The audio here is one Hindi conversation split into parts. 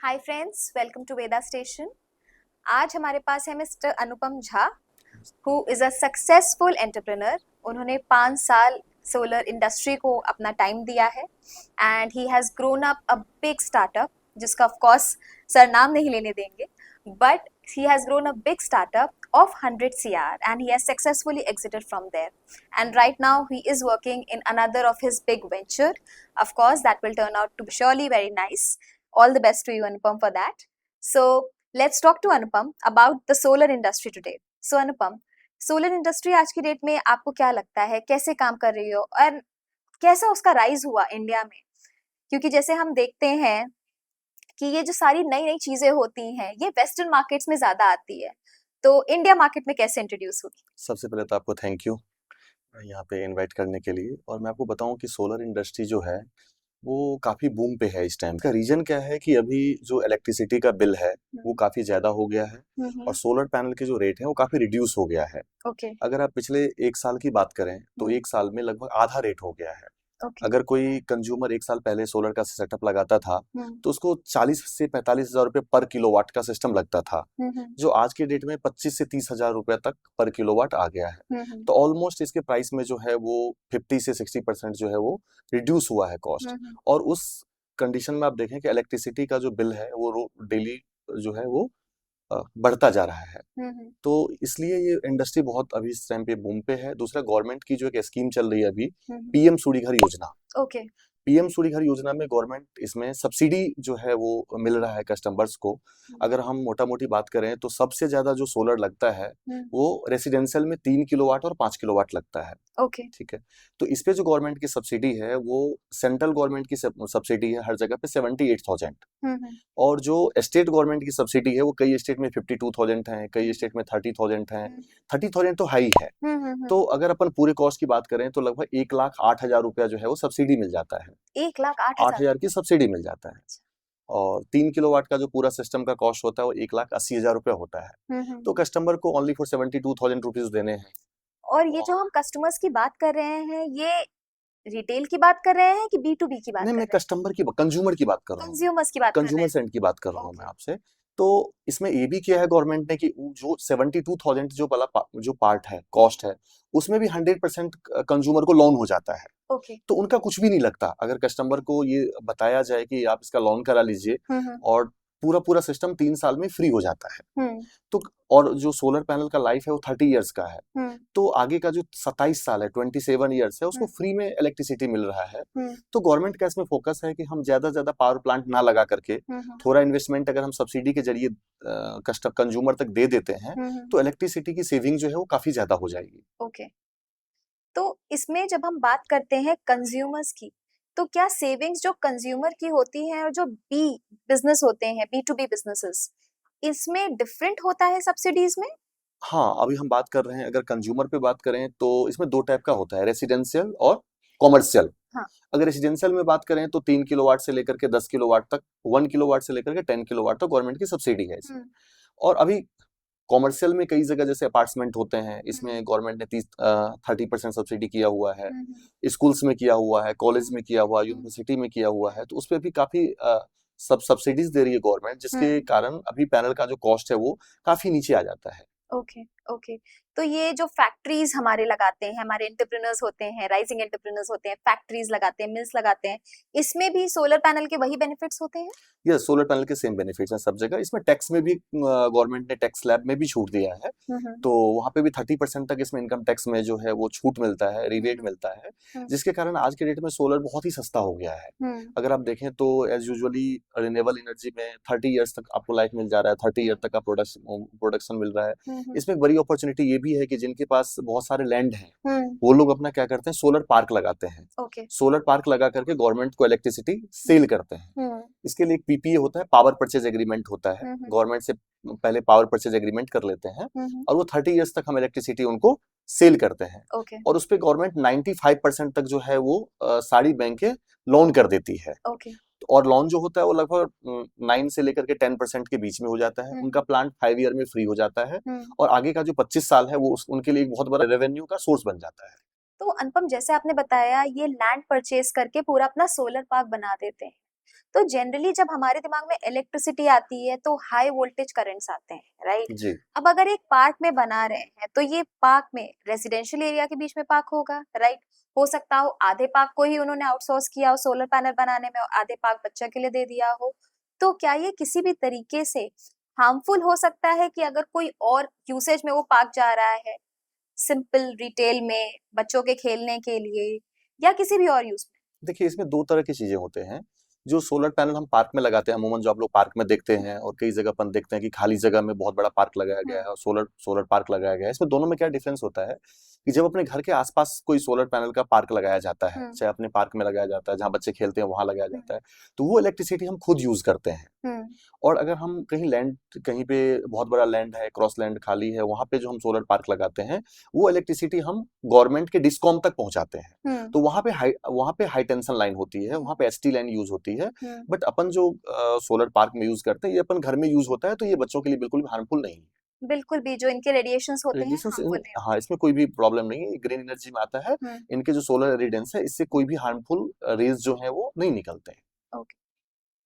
Hi friends, welcome to Veda station. आज हमारे पास है mister Anupam Jha, who is a successful entrepreneur. उन्होंने 5 साल सोलर इंडस्ट्री को अपना टाइम दिया है and he has grown up a big startup, जिसका ऑफ कोर्स सर नाम नहीं लेने देंगे, but he has grown a big startup of 100 CR and he has successfully exited from there. And right now he is working in another of his big venture. Of course, that will turn out to be surely very nice. All the best to you, Anupam, for that. So let's talk to Anupam about the solar industry today. So Anupam, solar industry आज की डेट में आपको क्या लगता है, कैसे काम कर रही हो और कैसा उसका राइज हुआ इंडिया में? क्योंकि जैसे हम देखते हैं कि ये जो सारी नई नई चीजें होती हैं ये वेस्टर्न मार्केट्स में ज्यादा आती है, तो इंडिया मार्केट में कैसे इंट्रोड्यूस होगी? सबसे पहले तो आपको थैंक यू यहाँ पे इनवाइट करने के लिए। और मैं आपको बताऊं कि सोलर इंडस्ट्री जो है वो काफी बूम पे है इस टाइम। का रीजन क्या है कि अभी जो इलेक्ट्रिसिटी का बिल है वो काफी ज्यादा हो गया है और सोलर पैनल के जो रेट है वो काफी रिड्यूस हो गया है। ओके। अगर आप पिछले 1 साल की बात करें तो 1 साल में लगभग आधा रेट हो गया है। ओके। अगर कोई कंज्यूमर 1 साल पहले सोलर का सेटअप लगाता था तो उसको 40 से 45 हजार रुपए पर किलोवाट का सिस्टम लगता था, जो आज के डेट में 25 से 30 हजार रुपए तक पर किलोवाट आ गया है। तो ऑलमोस्ट इसके प्राइस में जो है वो 50 से 60% जो है वो रिड्यूस हुआ है कॉस्ट। और उस कंडीशन में आप देखें कि इलेक्ट्रिसिटी का जो बिल है वो डेली जो है वो बढ़ता जा रहा है। तो इसलिए ये इंडस्ट्री बहुत अभी इस टाइम पे बूम पे है। दूसरा, गवर्नमेंट की जो एक स्कीम चल रही है अभी, पीएम सूर्यघर योजना। ओके। पीएम सूर्यघर योजना में गवर्नमेंट इसमें सब्सिडी जो है वो मिल रहा है कस्टमर्स को। अगर हम मोटा मोटी बात करें तो सबसे ज्यादा जो सोलर लगता है वो रेसिडेंशियल में 3 किलोवाट और 5 किलोवाट लगता है। ओके। ठीक है। तो इस पे जो गवर्नमेंट की सब्सिडी है वो सेंट्रल गवर्नमेंट की सब्सिडी है हर जगह पे 78,000। और जो स्टेट गवर्नमेंट की सब्सिडी है वो कई स्टेट में 52,000 है, कई स्टेट में 30,000 है। 30,000 तो हाई है। तो अगर अपन पूरे कॉस्ट की बात करें तो लगभग 1,08,000 रुपया जो है वो सब्सिडी मिल जाता है। 1,08,000? 8,000 की सब्सिडी मिल जाता है। और 3 किलोवाट का जो पूरा सिस्टम का कॉस्ट होता है वो 1,80,000 रुपया होता है। तो कस्टमर को ओनली फॉर 72,000 रुपीज देने हैं। और ये जो हम कस्टमर्स की बात कर रहे हैं, ये रिटेल की बात कर रहे हैं कि बी टू बी की बात नहीं, कर मैं रहे हैं? कंज्यूमर की बात कर रहा हूँ। कंज्यूमर्स की बात कर रहे कंज्यूमर हैं। सेंट की बात कर रहा हूँ मैं आपसे। तो इसमें ये भी किया है गवर्नमेंट ने कि जो 72,000 जो वाला जो पार्ट है, कॉस्ट है, उसमें भी 100% कंज्यूमर को लोन हो जाता है। ओके। तो उनका कुछ भी नहीं लगता अगर कस्टमर को ये बताया जाए कि आप इसका लोन करा लीजिए और पूरा पूरा सिस्टम 3 साल में फ्री हो जाता है। तो और जो सोलर पैनल का लाइफ है वो 30 इयर्स का है। तो आगे का जो 27 साल है, 27 इयर्स है, उसको फ्री में इलेक्ट्रिसिटी मिल रहा है। तो गवर्नमेंट का इसमें फोकस है कि हम ज्यादा ज्यादा पावर प्लांट ना लगा करके थोड़ा इन्वेस्टमेंट अगर हम सब्सिडी के जरिए कंज्यूमर तक दे देते हैं तो इलेक्ट्रिसिटी की सेविंग जो है वो काफी ज्यादा हो जाएगी। ओके। तो इसमें जब हम बात करते हैं कंज्यूमर्स की, तो क्या सेविंग्स जो कंज्यूमर की होती है और जो बी बिजनेस होते हैं, बी टू बी बिजनेसेस, इसमें डिफरेंट होता है सब्सिडीज में? हाँ, अभी हम बात कर रहे हैं, अगर कंज्यूमर पे बात करें तो इसमें 2 टाइप का होता है, रेसिडेंशियल और कॉमर्शियल। हाँ। अगर रेसिडेंशियल में बात करें तो 3 किलोवाट से लेकर के 10 किलोवाट तक, 1 किलोवाट से लेकर के 10 किलोवाट तक गवर्नमेंट की सब्सिडी है इसमें। और अभी कॉमर्शियल में कई जगह जैसे अपार्टमेंट होते हैं, इसमें गवर्नमेंट ने 30% सब्सिडी किया हुआ है। स्कूल्स में किया हुआ है, कॉलेज में किया हुआ है, यूनिवर्सिटी में किया हुआ है। तो उस पर भी काफी सब सब्सिडीज दे रही है गवर्नमेंट, जिसके कारण अभी पैनल का जो कॉस्ट है वो काफी नीचे आ जाता है। ओके। ओके। तो ये जो फैक्ट्रीज हमारे लगाते हैं, हमारे एंटरप्रेन्योर्स होते हैं, राइजिंग एंटरप्रेन्योर्स होते हैं, फैक्ट्रीज लगाते हैं, मिल्स लगाते हैं, इसमें भी सोलर पैनल के वही बेनिफिट्स होते हैं? यस, सोलर पैनल के सेम बेनिफिट्स हैं सब जगह। इसमें टैक्स में भी गवर्नमेंट ने टैक्स स्लैब में भी छूट दिया है। तो वहां पे भी 30% तक इसमें इनकम टैक्स में जो है वो छूट मिलता है, रिबेट मिलता है, जिसके कारण आज के डेट में सोलर बहुत ही सस्ता हो गया है। अगर आप देखें तो एज यूजुअली रिन्यूएबल एनर्जी में 30 इयर्स तक आपको लाइफ मिल जा रहा है, 30 ईयर तक का प्रोडक्शन मिल रहा है। इसमें एक बड़ी अपॉर्चुनिटी ये भी है कि जिनके पास बहुत सारे लैंड हैं वो लोग अपना क्या करते हैं, सोलर पार्क लगाते हैं। ओके। सोलर पार्क लगा करके गवर्नमेंट को इलेक्ट्रिसिटी सेल करते हैं। इसके लिए एक पीपीए होता है, पावर परचेज एग्रीमेंट होता है। गवर्नमेंट से पहले पावर परचेज एग्रीमेंट कर लेते हैं और वो 30 इयर्स तक हम इलेक्ट्रिसिटी उनको सेल करते हैं। ओके। और उस पे गवर्नमेंट 95% तक जो है वो सारी बैंकें लोन कर देती है। ओके। और लोन जो होता है वो लगभग 9 से लेकर के 10% के बीच में हो जाता है। उनका प्लांट 5 ईयर में फ्री हो जाता है और आगे का जो 25 साल है वो उनके लिए एक बहुत बड़ा रेवेन्यू का सोर्स बन जाता है। तो अनुपम, जैसे आपने बताया, ये लैंड परचेज करके पूरा अपना सोलर पार्क बना देते हैं, तो जनरली जब हमारे दिमाग में इलेक्ट्रिसिटी आती है तो हाई वोल्टेज करंट्स आते हैं, राइट? जी अब अगर एक पार्क में बना रहे हैं तो ये पार्क में रेजिडेंशियल एरिया के बीच में पार्क होगा, राइट? हो सकता हो आधे पार्क को ही उन्होंने आउटसोर्स किया हो सोलर पैनल बनाने में और आधे पार्क बच्चे के लिए दे दिया हो। तो क्या ये किसी भी तरीके से हार्मफुल हो सकता है कि अगर कोई और यूसेज में वो पार्क जा रहा है, सिंपल रिटेल में, बच्चों के खेलने के लिए या किसी भी और यूज में? देखिए, इसमें दो तरह की चीजें होते हैं। जो सोलर पैनल हम पार्क में लगाते हैं, अमूमन जो आप लोग पार्क में देखते हैं और कई जगह अपन देखते हैं कि खाली जगह में बहुत बड़ा पार्क लगाया गया है और सोलर सोलर पार्क लगाया गया है, इसमें दोनों में क्या डिफरेंस होता है कि जब अपने घर के आसपास कोई सोलर पैनल का पार्क लगाया जाता है, चाहे अपने पार्क में लगाया जाता है, जहाँ बच्चे खेलते हैं वहां लगाया जाता है, तो वो इलेक्ट्रिसिटी हम खुद यूज करते हैं। और अगर हम कहीं लैंड, कहीं पे बहुत बड़ा लैंड है, क्रॉस लैंड खाली है, वहां पे जो हम सोलर पार्क लगाते हैं, वो इलेक्ट्रिसिटी हम गवर्नमेंट के डिस्कॉम तक पहुंचाते हैं। तो वहां पे हाई टेंशन लाइन होती है, वहां पे एसटी लाइन यूज होती है। बट अपन जो सोलर पार्क में यूज करते हैं, ये अपन घर में यूज होता है, तो ये बच्चों के लिए बिल्कुल भी हार्मफुल नहीं है। बिल्कुल भी जो इनके रेडिएशंस होते हैं रेडिएशंस हार्मफुल नहीं हाँ, इसमें कोई भी प्रॉब्लम नहीं है, ग्रीन एनर्जी में आता है। होते। इनके जो सोलर रेडिएंस है, इससे कोई भी हार्मफुल रेज जो है वो नहीं निकलते हैं। Okay,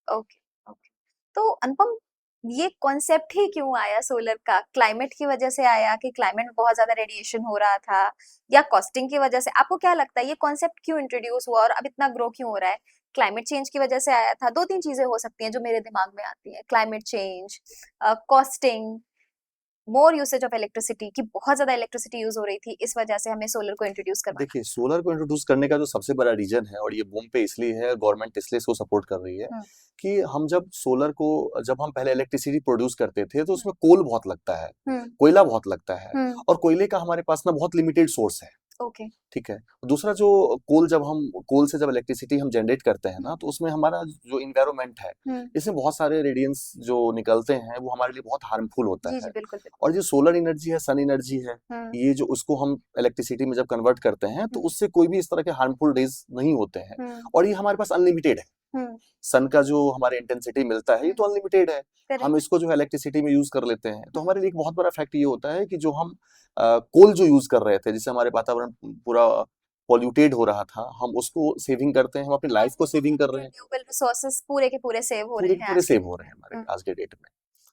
okay, okay. तो अनुपम, ये कॉन्सेप्ट ही क्यों आया सोलर का? क्लाइमेट की वजह से आया कि क्लाइमेट में बहुत ज्यादा रेडिएशन हो रहा था, या कॉस्टिंग की वजह से? आपको क्या लगता है ये कॉन्सेप्ट क्यों इंट्रोड्यूस हुआ और अब इतना ग्रो क्यों हो रहा है? क्लाइमेट चेंज की वजह से आया था? दो तीन चीजें हो सकती हैं जो मेरे दिमाग में आती हैं, climate change, costing, more usage of electricity, कि बहुत ज्यादा इलेक्ट्रिसिटी यूज हो रही थी, इस वजह से हमें सोलर को इंट्रोड्यूस करवाना। देखिए, सोलर को इंट्रोड्यूस करने का जो सबसे बड़ा रीजन है, और ये बूम पे इसलिए है, गवर्नमेंट इसलिए इसको सपोर्ट कर रही है कि हम जब हम पहले इलेक्ट्रिसिटी प्रोड्यूस करते थे, तो उसमें कोल बहुत लगता है, कोयला बहुत लगता है, और कोयले का हमारे पास ना बहुत लिमिटेड सोर्स है। ओके, ठीक है। दूसरा, जो कोल से जब इलेक्ट्रिसिटी हम जनरेट करते हैं ना, तो उसमें हमारा जो इन्वायरमेंट है, इसमें बहुत सारे रेडियंस जो निकलते हैं, वो हमारे लिए बहुत हार्मफुल होता जी है। जी, बिल्कुल बिल्कुल। और जो सोलर एनर्जी है, सन एनर्जी है, ये जो उसको हम इलेक्ट्रिसिटी में जब कन्वर्ट करते हैं, तो उससे कोई भी इस तरह के हार्मफुल रेज नहीं होते हैं, और ये हमारे पास अनलिमिटेड है। सन का जो हमारे इंटेंसिटी मिलता है, ये तो अनलिमिटेड है। हम इसको जो है इलेक्ट्रिसिटी में यूज कर लेते हैं, तो हमारे लिए एक बहुत बड़ा फैक्ट ये होता है कि जो हम कोल जो यूज कर रहे थे, जिससे हमारे वातावरण पूरा पॉल्यूटेड हो रहा था, हम उसको सेविंग करते हैं, हम अपनी लाइफ को सेविंग कर रहे हैं। रिन्यूएबल रिसोर्सेज पूरे के पूरे सेव हो रहे हैं, पूरे सेव हो रहे हैं हमारे आज के डेट में।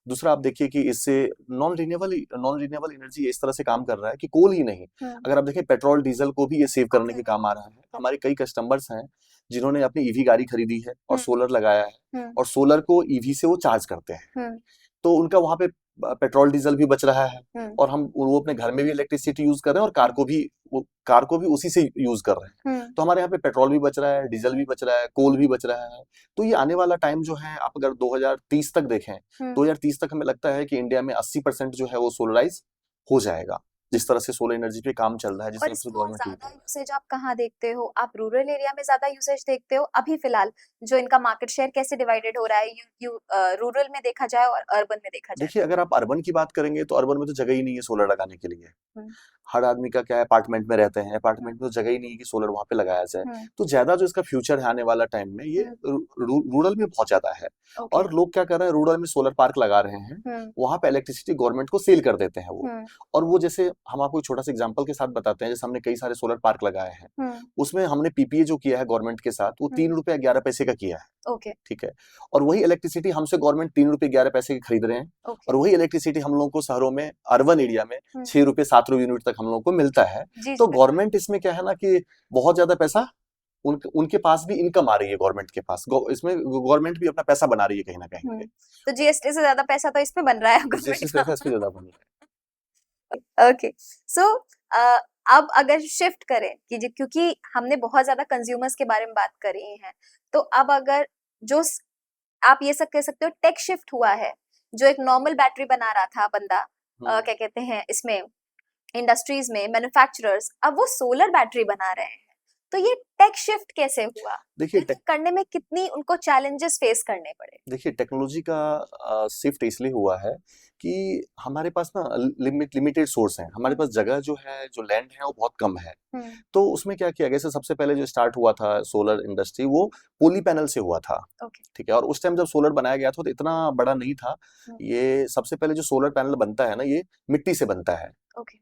दूसरा, आप देखिए कि इससे नॉन रिन्यूएबल एनर्जी इस तरह से काम कर रहा है कि कोल ही नहीं, अगर आप देखें पेट्रोल डीजल को भी ये सेव करने के काम आ रहा है। हमारे कई कस्टमर्स हैं जिन्होंने अपनी ईवी गाड़ी खरीदी है और सोलर लगाया है, और सोलर को ईवी से वो चार्ज करते हैं, तो उनका वहां पे पेट्रोल डीजल भी बच रहा है, और वो अपने घर में भी इलेक्ट्रिसिटी यूज कर रहे हैं, और कार को भी उसी से यूज कर रहे हैं। तो हमारे यहाँ पे पेट्रोल भी बच रहा है, डीजल भी बच रहा है, कोल भी बच रहा है। तो ये आने वाला टाइम जो है, आप अगर 2030 तक देखें, 2030 तक हमें लगता है कि इंडिया में 80% जो है वो सोलराइज हो जाएगा, जिस तरह से सोलर एनर्जी पे काम चल रहा है, जिस और तरह से इसका गवर्नमेंट ज्यादा यूसेज आप कहाँ देखते हो? आप रूरल एरिया में ज्यादा यूसेज देखते हो अभी फिलहाल, जो इनका मार्केट शेयर कैसे डिवाइडेड हो रहा है, रूरल में देखा जाए और अर्बन में देखा जाए? देखिए, अगर आप अर्बन की बात करेंगे, तो अर्बन में तो जगह ही नहीं है सोलर लगाने के लिए। हर आदमी का क्या है, अपार्टमेंट में रहते हैं, अपार्टमेंट में तो जगह ही नहीं है कि सोलर वहां पे लगाया जाए। तो ज्यादा जो इसका फ्यूचर है आने वाला टाइम में, ये रूरल में बहुत ज्यादा है। और लोग क्या कर रहे हैं, रूरल में सोलर पार्क लगा रहे हैं, वहां पे इलेक्ट्रिसिटी गवर्नमेंट को सेल कर देते हैं वो। और वो, जैसे हम आपको एक छोटा सा एग्जांपल के साथ बताते हैं, जैसे हमने कई सारे सोलर पार्क लगाए हैं, उसमें हमने पीपीए जो किया है गवर्नमेंट के साथ, वो 3 रुपया 11 पैसे का किया है। ठीक है। और वही इलेक्ट्रिसिटी हमसे गवर्नमेंट 3 रुपए 11 पैसे की खरीद रहे हैं, और वही इलेक्ट्रिसिटी हम लोगों को शहरों में, अर्बन एरिया में 6 रुपए 7 रुपए यूनिट तक हम लोगों को मिलता है। तो गवर्नमेंट इसमें क्या है ना, कि बहुत ज्यादा पैसा उनके पास भी इनकम आ रही है, गवर्नमेंट के पास, इसमें गवर्नमेंट भी अपना पैसा बना रही है कहीं ना कहीं पे। तो जीएसटी से ज्यादा पैसा तो इसमें बन रहा है, जीएसटी से पैसा ज्यादा बन रहा है। ओके, सो अब अगर शिफ्ट करें कि क्योंकि हमने बहुत ज्यादा कंज्यूमर्स के बारे में बात करी है, तो अब अगर जो आप ये सब कह सकते हो टेक शिफ्ट हुआ है, जो एक नॉर्मल बैटरी बना रहा था बंदा, क्या कहते हैं इसमें, इंडस्ट्रीज में मैन्युफैक्चरर्स, अब वो सोलर बैटरी बना रहे हैं। तो ये टेक शिफ्ट कैसे हुआ? देखिए, करने में कितनी उनको चैलेंजेस फेस करने पड़े? देखिए, टेक्नोलॉजी का शिफ्ट इसलिए हुआ है कि हमारे पास ना लिमिटेड सोर्स हैं, हमारे पास जगह जो है, जो लैंड है, वो बहुत कम है। तो उसमें क्या किया गया, सबसे पहले जो स्टार्ट हुआ था सोलर इंडस्ट्री, वो पोली पैनल से हुआ था। ठीक है। और उस टाइम जब सोलर बनाया गया था, तो इतना बड़ा नहीं था। ये सबसे पहले जो सोलर पैनल बनता है ना, ये मिट्टी से बनता है,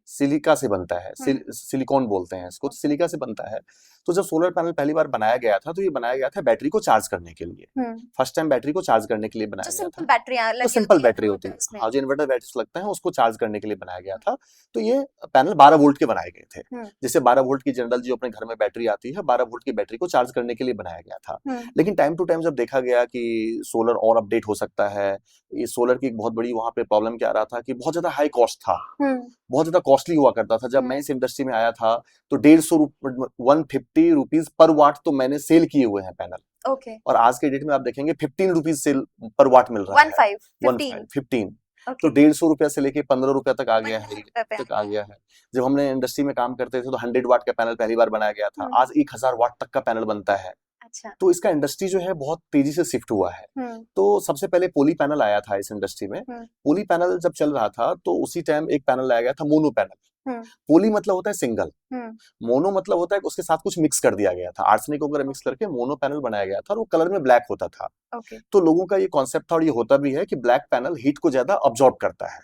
सिलिका से बनता है, सिलिकॉन बोलते हैं इसको, सिलिका से बनता है। तो जब सोलर सोलर पैनल पहली बार बनाया गया था तो ये बनाया गया था बैटरी को चार्ज करने के लिए। फर्स्ट टाइम बैटरी को चार्ज करने के लिए बनाया गया था। बैटरियां तो सिंपल बैटरी होती है, हाँ, जो इन्वर्टर बैटरी लगता है उसको चार्ज करने के लिए बनाया गया था। तो ये पैनल 12 वोल्ट के बनाए गए थे, जैसे 12 वोल्ट की जनरल जो अपने घर में बैटरी आती है, 12 वोल्ट की बैटरी को चार्ज करने के लिए बनाया गया था। लेकिन टाइम टू टाइम जब देखा गया कि सोलर और अपडेट हो सकता है, ये सोलर की एक बहुत बड़ी वहां पे प्रॉब्लम क्या आ रहा था कि बहुत ज्यादा हाई कॉस्ट था, बहुत ज्यादा कॉस्टली हुआ करता था। जब मैं इस इंडस्ट्री में आया था तो 150 रुपीज पर वाट तो मैंने सेल किए हुए हैं पैनल। ओके। और आज के डेट में आप देखेंगे 15 रुपीज सेल पर वाट मिल रहा है। 15 तो 150 रुपया से लेके 15 रुपया तक आ गया है। जब हमने इंडस्ट्री में काम करते थे तो 100 वाट का पैनल पहली बार बनाया गया था, आज 1000 वाट तक का पैनल बनता है। अच्छा। तो इसका इंडस्ट्री जो है बहुत तेजी से शिफ्ट हुआ है। तो सबसे पहले पोली पैनल आया था इस इंडस्ट्री में। पोली पैनल जब चल रहा था तो उसी टाइम एक पैनल लाया गया था मोनो पैनल। पोली मतलब होता है सिंगल, मोनो मतलब होता है कि उसके साथ कुछ मिक्स कर दिया गया था, आर्सेनिक वगैरह मिक्स करके मोनो पैनल बनाया गया था और वो कलर में ब्लैक होता था। तो लोगों का ये कॉन्सेप्ट था और ये होता भी है कि ब्लैक पैनल हीट को ज्यादा अब्जॉर्ब करता है,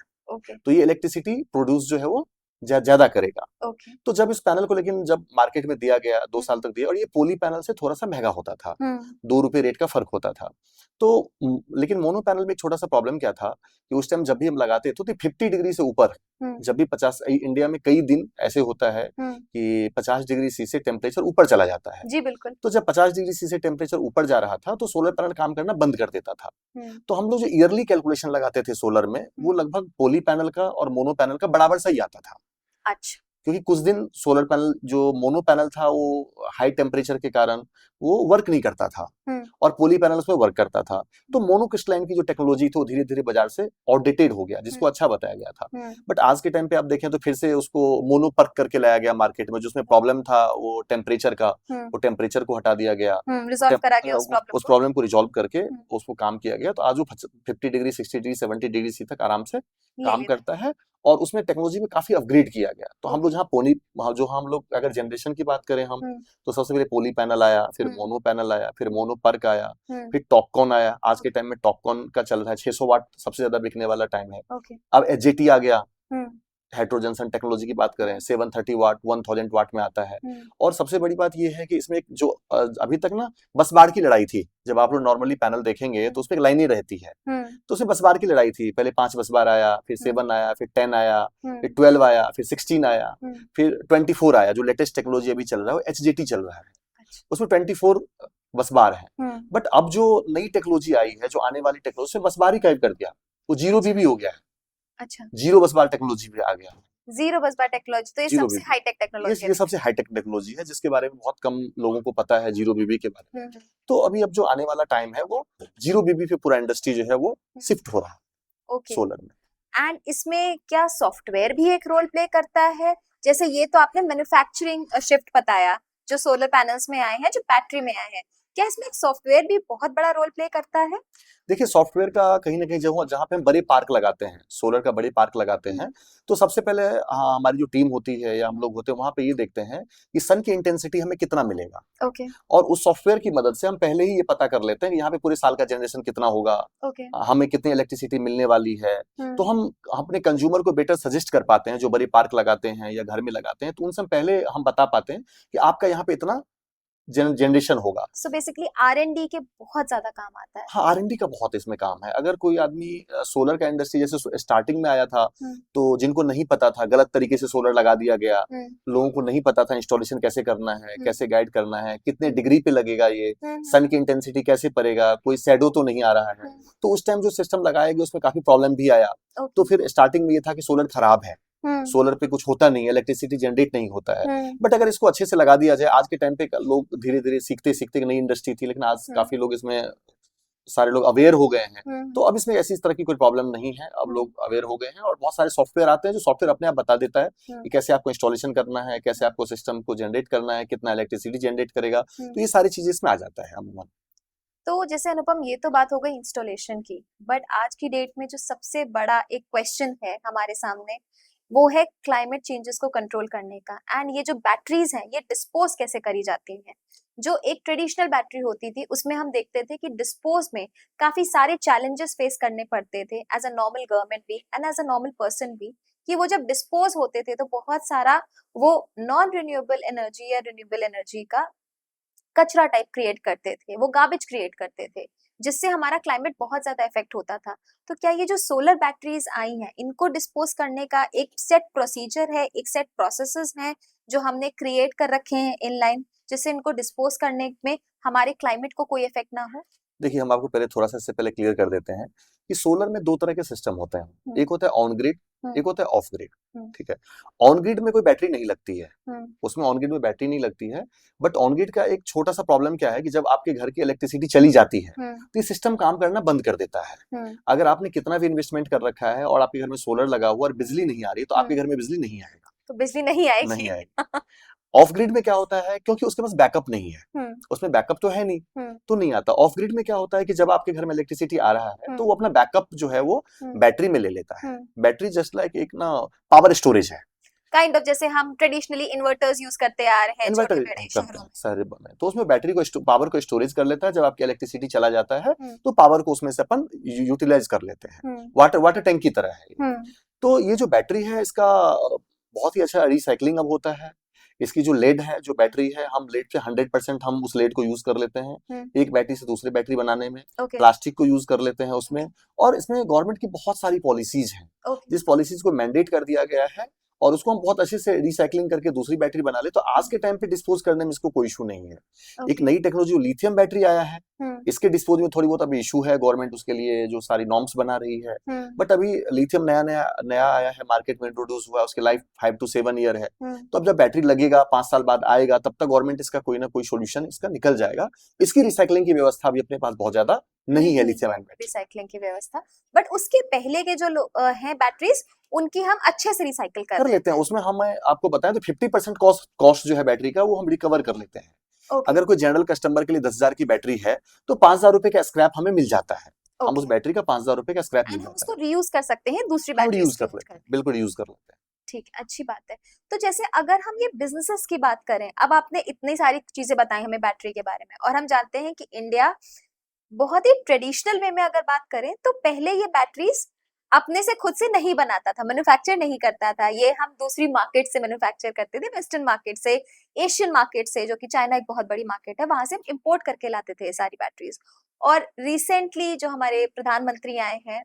तो ये इलेक्ट्रिसिटी प्रोड्यूस जो है वो ज्यादा करेगा। तो जब इस पैनल को लेकिन जब मार्केट में दिया गया 2 साल तक दिया, और ये पोली पैनल से थोड़ा सा महंगा होता था, 2 रुपए रेट का फर्क होता था। तो लेकिन मोनो पैनल में एक छोटा सा प्रॉब्लम क्या था कि उस टाइम जब भी हम लगाते थे तो 50 डिग्री से ऊपर, जब भी 50, इंडिया में कई दिन ऐसे होता है कि 50 डिग्री सी से टेम्परेचर ऊपर चला जाता है। जी बिल्कुल। तो जब 50 डिग्री सी से टेम्परेचर ऊपर जा रहा था तो सोलर पैनल काम करना बंद कर देता था। तो हम लोग जो ईयरली कैलकुलेशन लगाते थे सोलर में, वो लगभग पोली पैनल का और मोनो पैनल का बराबर सही आता था। अच्छा। क्योंकि कुछ दिन सोलर पैनल जो मोनो पैनल था वो हाई टेम्परेचर के कारण वो वर्क नहीं करता था और पोली पैनल उसमें वर्क करता था। तो मोनो क्रिस्टलाइन की जो टेक्नोलॉजी थी वो धीरे धीरे बाजार से आउटडेटेड हो गया, जिसको अच्छा बताया गया था। बट आज के टाइम पे आप देखें तो फिर से उसको मोनो पर्क करके लाया गया मार्केट में। जो उसमें प्रॉब्लम था वो टेम्परेचर का, वो टेम्परेचर को हटा दिया गया, उस प्रॉब्लम को रिजॉल्व करके उसको काम किया गया। तो आज वो 50 डिग्री 60 डिग्री 70 डिग्री सी तक आराम से काम करता है और उसमें टेक्नोलॉजी में काफी अपग्रेड किया गया। तो हम लोग जहाँ पोली, जो हम लोग अगर जनरेशन की बात करें हम, तो सबसे पहले पोली पैनल आया, फिर मोनो पैनल आया, फिर मोनो पर्क आया, फिर टॉपकॉन आया। आज के टाइम में टॉपकॉन का चल रहा है, 600 वाट सबसे ज्यादा बिकने वाला टाइम है। अब एचजेटी आ गया, हेट्रोजंक्शन टेक्नोलॉजी की बात करें 730 वाट 1000 वाट में आता है। और सबसे बड़ी बात ये है कि इसमें जो अभी तक ना बस बार की लड़ाई थी, जब आप लोग नॉर्मली पैनल देखेंगे तो उसमें एक लाइन ही रहती है, तो उसमें बस बार की लड़ाई थी। पहले 5 बस बार आया, फिर 7 आया, फिर 10 आया, फिर 12 आया, फिर 16 आया, फिर 24 आया। जो लेटेस्ट टेक्नोलॉजी अभी चल रहा है वो एचजेटी चल रहा है, उसमें 24 बस बार है। बट अब जो नई टेक्नोलॉजी आई है, जो आने वाली टेक्नोलॉजी से बस बार ही गायब कर दिया, वो जीरो बीबी हो गया है। अच्छा, जीरो बस बार टेक्नोलॉजी भी आ गया। जीरो बस बार टेक्नोलॉजी, तो ये सबसे हाईटेक टेक्नोलॉजी है। ये सबसे हाईटेक टेक्नोलॉजी है जिसके बारे में बहुत कम लोगों को पता है, जीरो बीबी के बारे में। तो अभी अब जो आने वाला टाइम है वो जीरो बीबी पे पूरा इंडस्ट्री जो है वो शिफ्ट हो रहा है सोलर में। एंड इसमें क्या सॉफ्टवेयर भी एक रोल प्ले करता है? जैसे ये तो आपने मैन्युफैक्चरिंग शिफ्ट बताया जो सोलर पैनल्स में आए हैं, जो बैटरी में आए हैं, क्या इसमें एक सॉफ्टवेयर भी बहुत बड़ा रोल प्ले करता है? देखिए, सॉफ्टवेयर का कहीं ना कहीं जहाँ पे हम बड़े पार्क लगाते हैं, सोलर का बड़े पार्क लगाते हैं, तो सबसे पहले हमारी जो टीम होती है या हम लोग होते हैं वहां पे ये देखते हैं कि सन की इंटेंसिटी हमें कितना मिलेगा। और उस सॉफ्टवेयर की मदद से हम पहले ही ये पता कर लेते हैं कि यहाँ पे पूरे साल का जनरेशन कितना होगा, हमें कितनी इलेक्ट्रिसिटी मिलने वाली है। तो हम अपने कंज्यूमर को बेटर सजेस्ट कर पाते हैं, जो बड़े पार्क लगाते हैं या घर में लगाते हैं, तो उनसे पहले हम बता पाते हैं कि आपका यहाँ पे इतना जनरेशन होगा। So basically R&D के बहुत ज्यादा काम आता है। हाँ, R&D का बहुत इसमें काम है। अगर कोई आदमी सोलर का इंडस्ट्री जैसे स्टार्टिंग में आया था, तो जिनको नहीं पता था, गलत तरीके से सोलर लगा दिया गया, लोगों को नहीं पता था इंस्टॉलेशन कैसे करना है, कैसे गाइड करना है, कितने डिग्री पे लगेगा, ये सन की इंटेंसिटी कैसे पड़ेगा, कोई शैडो तो नहीं आ रहा है। तो उस टाइम जो सिस्टम लगाया गया उसमें काफी प्रॉब्लम भी आया। तो फिर स्टार्टिंग में ये था कि सोलर खराब है, सोलर पे कुछ होता नहीं है, इलेक्ट्रिसिटी जनरेट नहीं होता है। बट अगर इसको अच्छे से लगा दिया जाए, आज के टाइम पे लोग धीरे धीरे सीखते सीखते, नई इंडस्ट्री थी लेकिन आज काफी लोग इसमें, सारे लोग अवेयर हो गए हैं। तो अब इसमें ऐसी इस तरह की कोई प्रॉब्लम नहीं है, अब लोग अवेयर हो गए हैं और बहुत सारे सॉफ्टवेयर आते हैं जो सॉफ्टवेयर अपने आप बता देता है कि कैसे आपको इंस्टॉलेशन करना है, कैसे आपको सिस्टम को जनरेट करना है, कितना इलेक्ट्रिसिटी जनरेट करेगा। तो ये सारी चीजें इसमें आ जाता है अमूमन। तो जैसे अनुपम, ये तो बात हो गई इंस्टॉलेशन की, बट आज की डेट में जो सबसे बड़ा एक क्वेश्चन है हमारे सामने, वो है क्लाइमेट चेंजेस को कंट्रोल करने का। एंड ये जो बैटरीज हैं, ये डिस्पोज कैसे करी जाती हैं? जो एक ट्रेडिशनल बैटरी होती थी उसमें हम देखते थे कि डिस्पोज में काफी सारे चैलेंजेस फेस करने पड़ते थे एज अ नॉर्मल गवर्नमेंट भी and as a normal person भी, कि वो जब डिस्पोज होते थे तो बहुत सारा वो नॉन रिन्यूएबल एनर्जी या रिन्यूएबल एनर्जी का कचरा टाइप क्रिएट करते थे, वो गार्बेज क्रिएट करते थे, जिससे हमारा क्लाइमेट बहुत ज्यादा इफेक्ट होता था। तो क्या ये जो सोलर बैटरीज आई हैं, इनको डिस्पोज करने का एक सेट प्रोसीजर है, एक सेट प्रोसेसेस हैं जो हमने क्रिएट कर रखे हैं इनलाइन, जिससे इनको डिस्पोज करने में हमारे क्लाइमेट को कोई इफेक्ट ना हो? देखिए, हम आपको पहले थोड़ा सा इससे पहले क्लियर कर देते हैं कि सोलर में दो तरह के सिस्टम होते हैं, एक होता है ऑन ग्रिड, एक होता है ऑफ ग्रिड। ठीक है, ऑन ग्रिड में कोई बैटरी नहीं लगती है, उसमें ऑन ग्रिड में बैटरी नहीं लगती है। बट ऑन ग्रिड का एक छोटा सा प्रॉब्लम क्या है कि जब आपके घर की इलेक्ट्रिसिटी चली जाती है तो ये सिस्टम काम करना बंद कर देता है। अगर आपने कितना भी इन्वेस्टमेंट कर रखा है और आपके घर में सोलर लगा हुआ और बिजली नहीं आ रही, तो आपके घर में बिजली नहीं आएगा, तो बिजली नहीं आएगी, नहीं आएगी। ऑफ ग्रिड में क्या होता है, क्योंकि उसके पास बैकअप नहीं है, उसमें बैकअप तो है नहीं, तो नहीं आता। ऑफ ग्रिड में क्या होता है कि जब आपके घर में इलेक्ट्रिसिटी आ रहा है तो वो अपना बैकअप जो है वो बैटरी में ले लेता है। बैटरी जस्ट लाइक एक ना पावर स्टोरेज है, काइंड ऑफ जैसे हम ट्रेडिशनली इन्वर्टर्स यूज करते आ रहे हैं इन्वर्टर सारे बने, तो उसमें बैटरी को पावर को स्टोरेज कर लेता है। जब आपकी इलेक्ट्रिसिटी चला जाता है तो पावर को उसमें से अपन यूटिलाइज कर लेते हैं, वाटर टैंक की तरह है। तो ये जो बैटरी है इसका बहुत ही अच्छा रिसाइकलिंग अब होता है। इसकी जो लेड है, जो बैटरी है, हम लेड पे 100% हम उस लेड को यूज कर लेते हैं एक बैटरी से दूसरी बैटरी बनाने में। प्लास्टिक को यूज कर लेते हैं उसमें, और इसमें गवर्नमेंट की बहुत सारी पॉलिसीज हैं, जिस पॉलिसीज को मैंडेट कर दिया गया है और उसको हम बहुत अच्छे से रिसाइकलिंग करके दूसरी बैटरी बना ले, तो आज के टाइम पे डिस्पोज करने में इसको कोई इशू नहीं है। एक नई टेक्नोलॉजी लिथियम बैटरी आया है, इसके डिस्पोज में थोड़ी बहुत अभी इशू है, गवर्नमेंट उसके लिए जो सारी नॉर्म्स बना रही है। बट अभी लिथियम नया आया है, मार्केट में इंट्रोड्यूस हुआ है, उसकी लाइफ 5 to 7 ईयर है। तो अब जब बैटरी लगेगा 5 साल बाद आएगा, तब तक गवर्नमेंट इसका कोई ना कोई सोल्यूशन इसका निकल जाएगा। इसकी रिसाइकलिंग की व्यवस्था भी अपने पास बहुत ज्यादा नहीं है, लिथियम आयन बैटरी रिसाइकलिंग की व्यवस्था। बट उसके पहले के जो हैं बैटरीज, उनकी हम अच्छे से रिसाइकिल कर लेते हैं। उसमें हम आपको बताएं तो 50% कॉस्ट जो है बैटरी का, वो हम रिकवर कर लेते हैं। अगर कोई जनरल कस्टमर के लिए 10,000 की बैटरी है तो 5,000 रुपए का स्क्रैप हमें मिल जाता है। हम उस बैटरी का 5,000 रुपए का स्क्रैप मिल जाता है, उसको रीयूज कर सकते हैं, दूसरी बैटरी यूज कर लेते हैं, बिल्कुल यूज कर लेते हैं। ठीक, अच्छी बात है। तो जैसे अगर हम ये बिजनेसेस की बात करें, अब आपने इतनी सारी चीजें बताई हमें बैटरी के बारे में, और हम जानते हैं कि इंडिया बहुत ही ट्रेडिशनल वे में अगर बात करें तो पहले ये बैटरीज अपने से खुद से नहीं बनाता था, मैन्युफैक्चर नहीं करता था, ये हम दूसरी मार्केट से मैन्युफैक्चर करते थे, वेस्टर्न मार्केट से, एशियन मार्केट से, जो कि चाइना एक बहुत बड़ी मार्केट है, वहां से हम इंपोर्ट करके लाते थे ये सारी बैटरीज। और रिसेंटली जो हमारे प्रधानमंत्री आए हैं,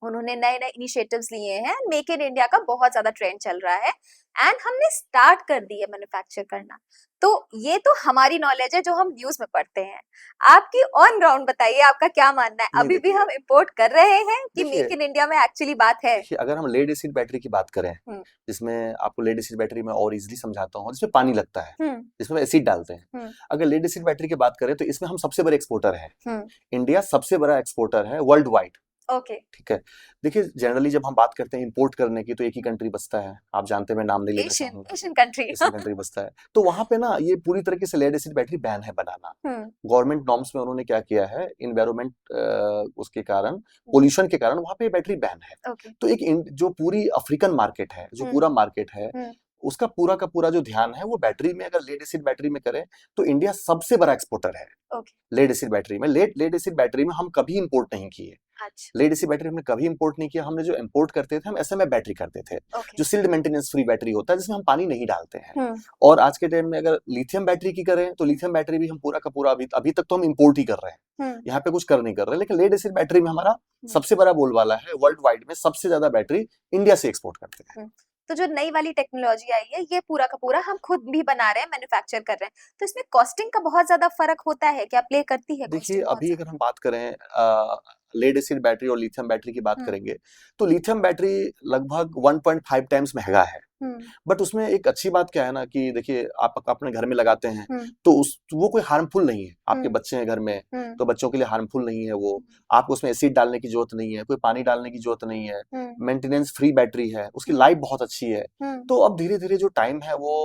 उन्होंने नए नए इनिशिएटिव्स लिए हैं, मेक इन इंडिया का बहुत ज्यादा ट्रेंड चल रहा है, एंड हमने स्टार्ट कर दी है मैन्युफैक्चर करना। तो ये तो हमारी नॉलेज है जो हम न्यूज में पढ़ते हैं, आपकी ऑन ग्राउंड बताइए, आपका क्या मानना है? अभी भी हम इंपोर्ट कर रहे हैं कि मेक इन इंडिया में एक्चुअली बात है? अगर हम लेड एसिड बैटरी की बात करें, जिसमें आपको लेड एसिड बैटरी में और इजीली समझाता हूँ, जिसमें पानी लगता है, जिसमें एसिड डालते हैं। अगर लेड एसिड बैटरी की बात करें तो इसमें हम सबसे बड़े एक्सपोर्टर हैं, इंडिया सबसे बड़ा एक्सपोर्टर है वर्ल्ड वाइड। ठीक है, देखिए जनरली जब हम बात करते हैं इंपोर्ट करने की तो एक ही कंट्री बचता है, आप जानते हैं, मैं नाम नहीं लेना चाहूंगा, एशियन कंट्री बचता है। तो वहां पे ना ये पूरी तरीके से लेड एसिड बैटरी बैन है बनाना। गवर्नमेंट नॉर्म्स में उन्होंने क्या किया है, इन्वायरमेंट उसके कारण, पोल्यूशन के कारण वहां पे बैटरी बैन है। तो एक जो पूरी अफ्रीकन मार्केट है, जो पूरा मार्केट है, उसका पूरा का पूरा जो ध्यान है वो बैटरी में, अगर लेड एसिड बैटरी में करें तो इंडिया सबसे बड़ा एक्सपोर्टर है लेड एसिड बैटरी में। लेड एसिड बैटरी में हम कभी इंपोर्ट नहीं किए। लेड एसिड बैटरी हमने कभी इंपोर्ट नहीं किया। हमने जो इंपोर्ट करते थे हम एसएमएफ बैटरी करते थे, जो सील्ड मेंटेनेंस फ्री बैटरी होता है, जिसमें हम पानी नहीं डालते हैं। और आज के टाइम में अगर लिथियम बैटरी की करें तो लिथियम बैटरी भी हम पूरा का पूरा अभी तक तो हम इंपोर्ट ही कर रहे हैं, यहाँ पे कुछ कर नहीं कर रहे। लेकिन लेड एसिड बैटरी में हमारा सबसे बड़ा बोलबाला है, वर्ल्ड वाइड में सबसे ज्यादा बैटरी इंडिया से एक्सपोर्ट करते हैं। तो जो नई वाली टेक्नोलॉजी आई है, ये पूरा का पूरा हम खुद भी बना रहे हैं, मैन्युफैक्चर कर रहे हैं, तो इसमें कॉस्टिंग का बहुत ज्यादा फर्क होता है, क्या प्ले करती है? देखिए अभी अगर हम बात करें लेड एसिड बैटरी और लिथियम बैटरी की बात करेंगे तो लिथियम बैटरी लगभग 1.5 टाइम्स महंगा है। बट उसमें एक अच्छी बात क्या है ना कि देखिए आप अपने घर में लगाते हैं तो वो कोई हार्मफुल नहीं है। आपके बच्चे हैं घर में तो बच्चों के लिए हार्मफुल नहीं है वो, आपको उसमें एसिड डालने की जरूरत नहीं है, कोई पानी डालने की जरूरत नहीं है, मेंटेनेंस फ्री बैटरी है, उसकी लाइफ बहुत अच्छी है। तो अब धीरे धीरे जो टाइम है वो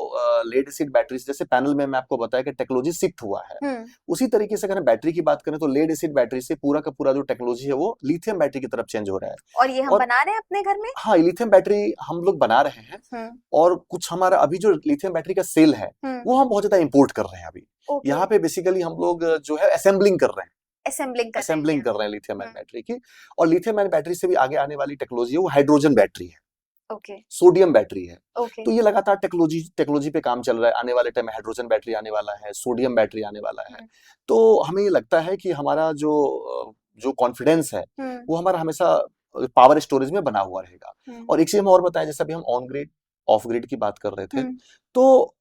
लेड एसिड बैटरी, जैसे पैनल में मैं आपको बताया कि टेक्नोलॉजी शिफ्ट हुआ है, उसी तरीके से अगर बैटरी की बात करें तो लेड एसिड बैटरी से पूरा का पूरा जो टेक्नोलॉजी है वो लिथियम बैटरी की तरफ चेंज हो रहा है। और ये हम बना रहे हैं अपने घर में? हाँ, लिथियम बैटरी हम लोग बना रहे हैं, और कुछ हमारा अभी जो लिथियम बैटरी का सेल है वो हम बहुत ज्यादा इंपोर्ट कर रहे हैं अभी। यहाँ पे बेसिकली हम लोग जो है असेंबलिंग कर रहे हैं, असेंबलिंग कर रहे हैं लिथियम आयन बैटरी की। और लिथियम आयन बैटरी से भी आगे आने वाली टेक्नोलॉजी है वो हाइड्रोजन बैटरी है। ओके सोडियम बैटरी है। ओके तो ये लगातार टेक्नोलॉजी पे काम चल रहा है। आने वाले टाइम में हाइड्रोजन बैटरी आने वाला है, सोडियम बैटरी आने वाला है। तो हमें ये लगता है कि हमारा जो कॉन्फिडेंस है वो हमारा हमेशा पावर स्टोरेज में बना हुआ रहेगा। और एक चीज हम और बताएं, जैसे अभी हम ऑन ग्रिड ऑफ ग्रिड की बात कर रहे थे, तो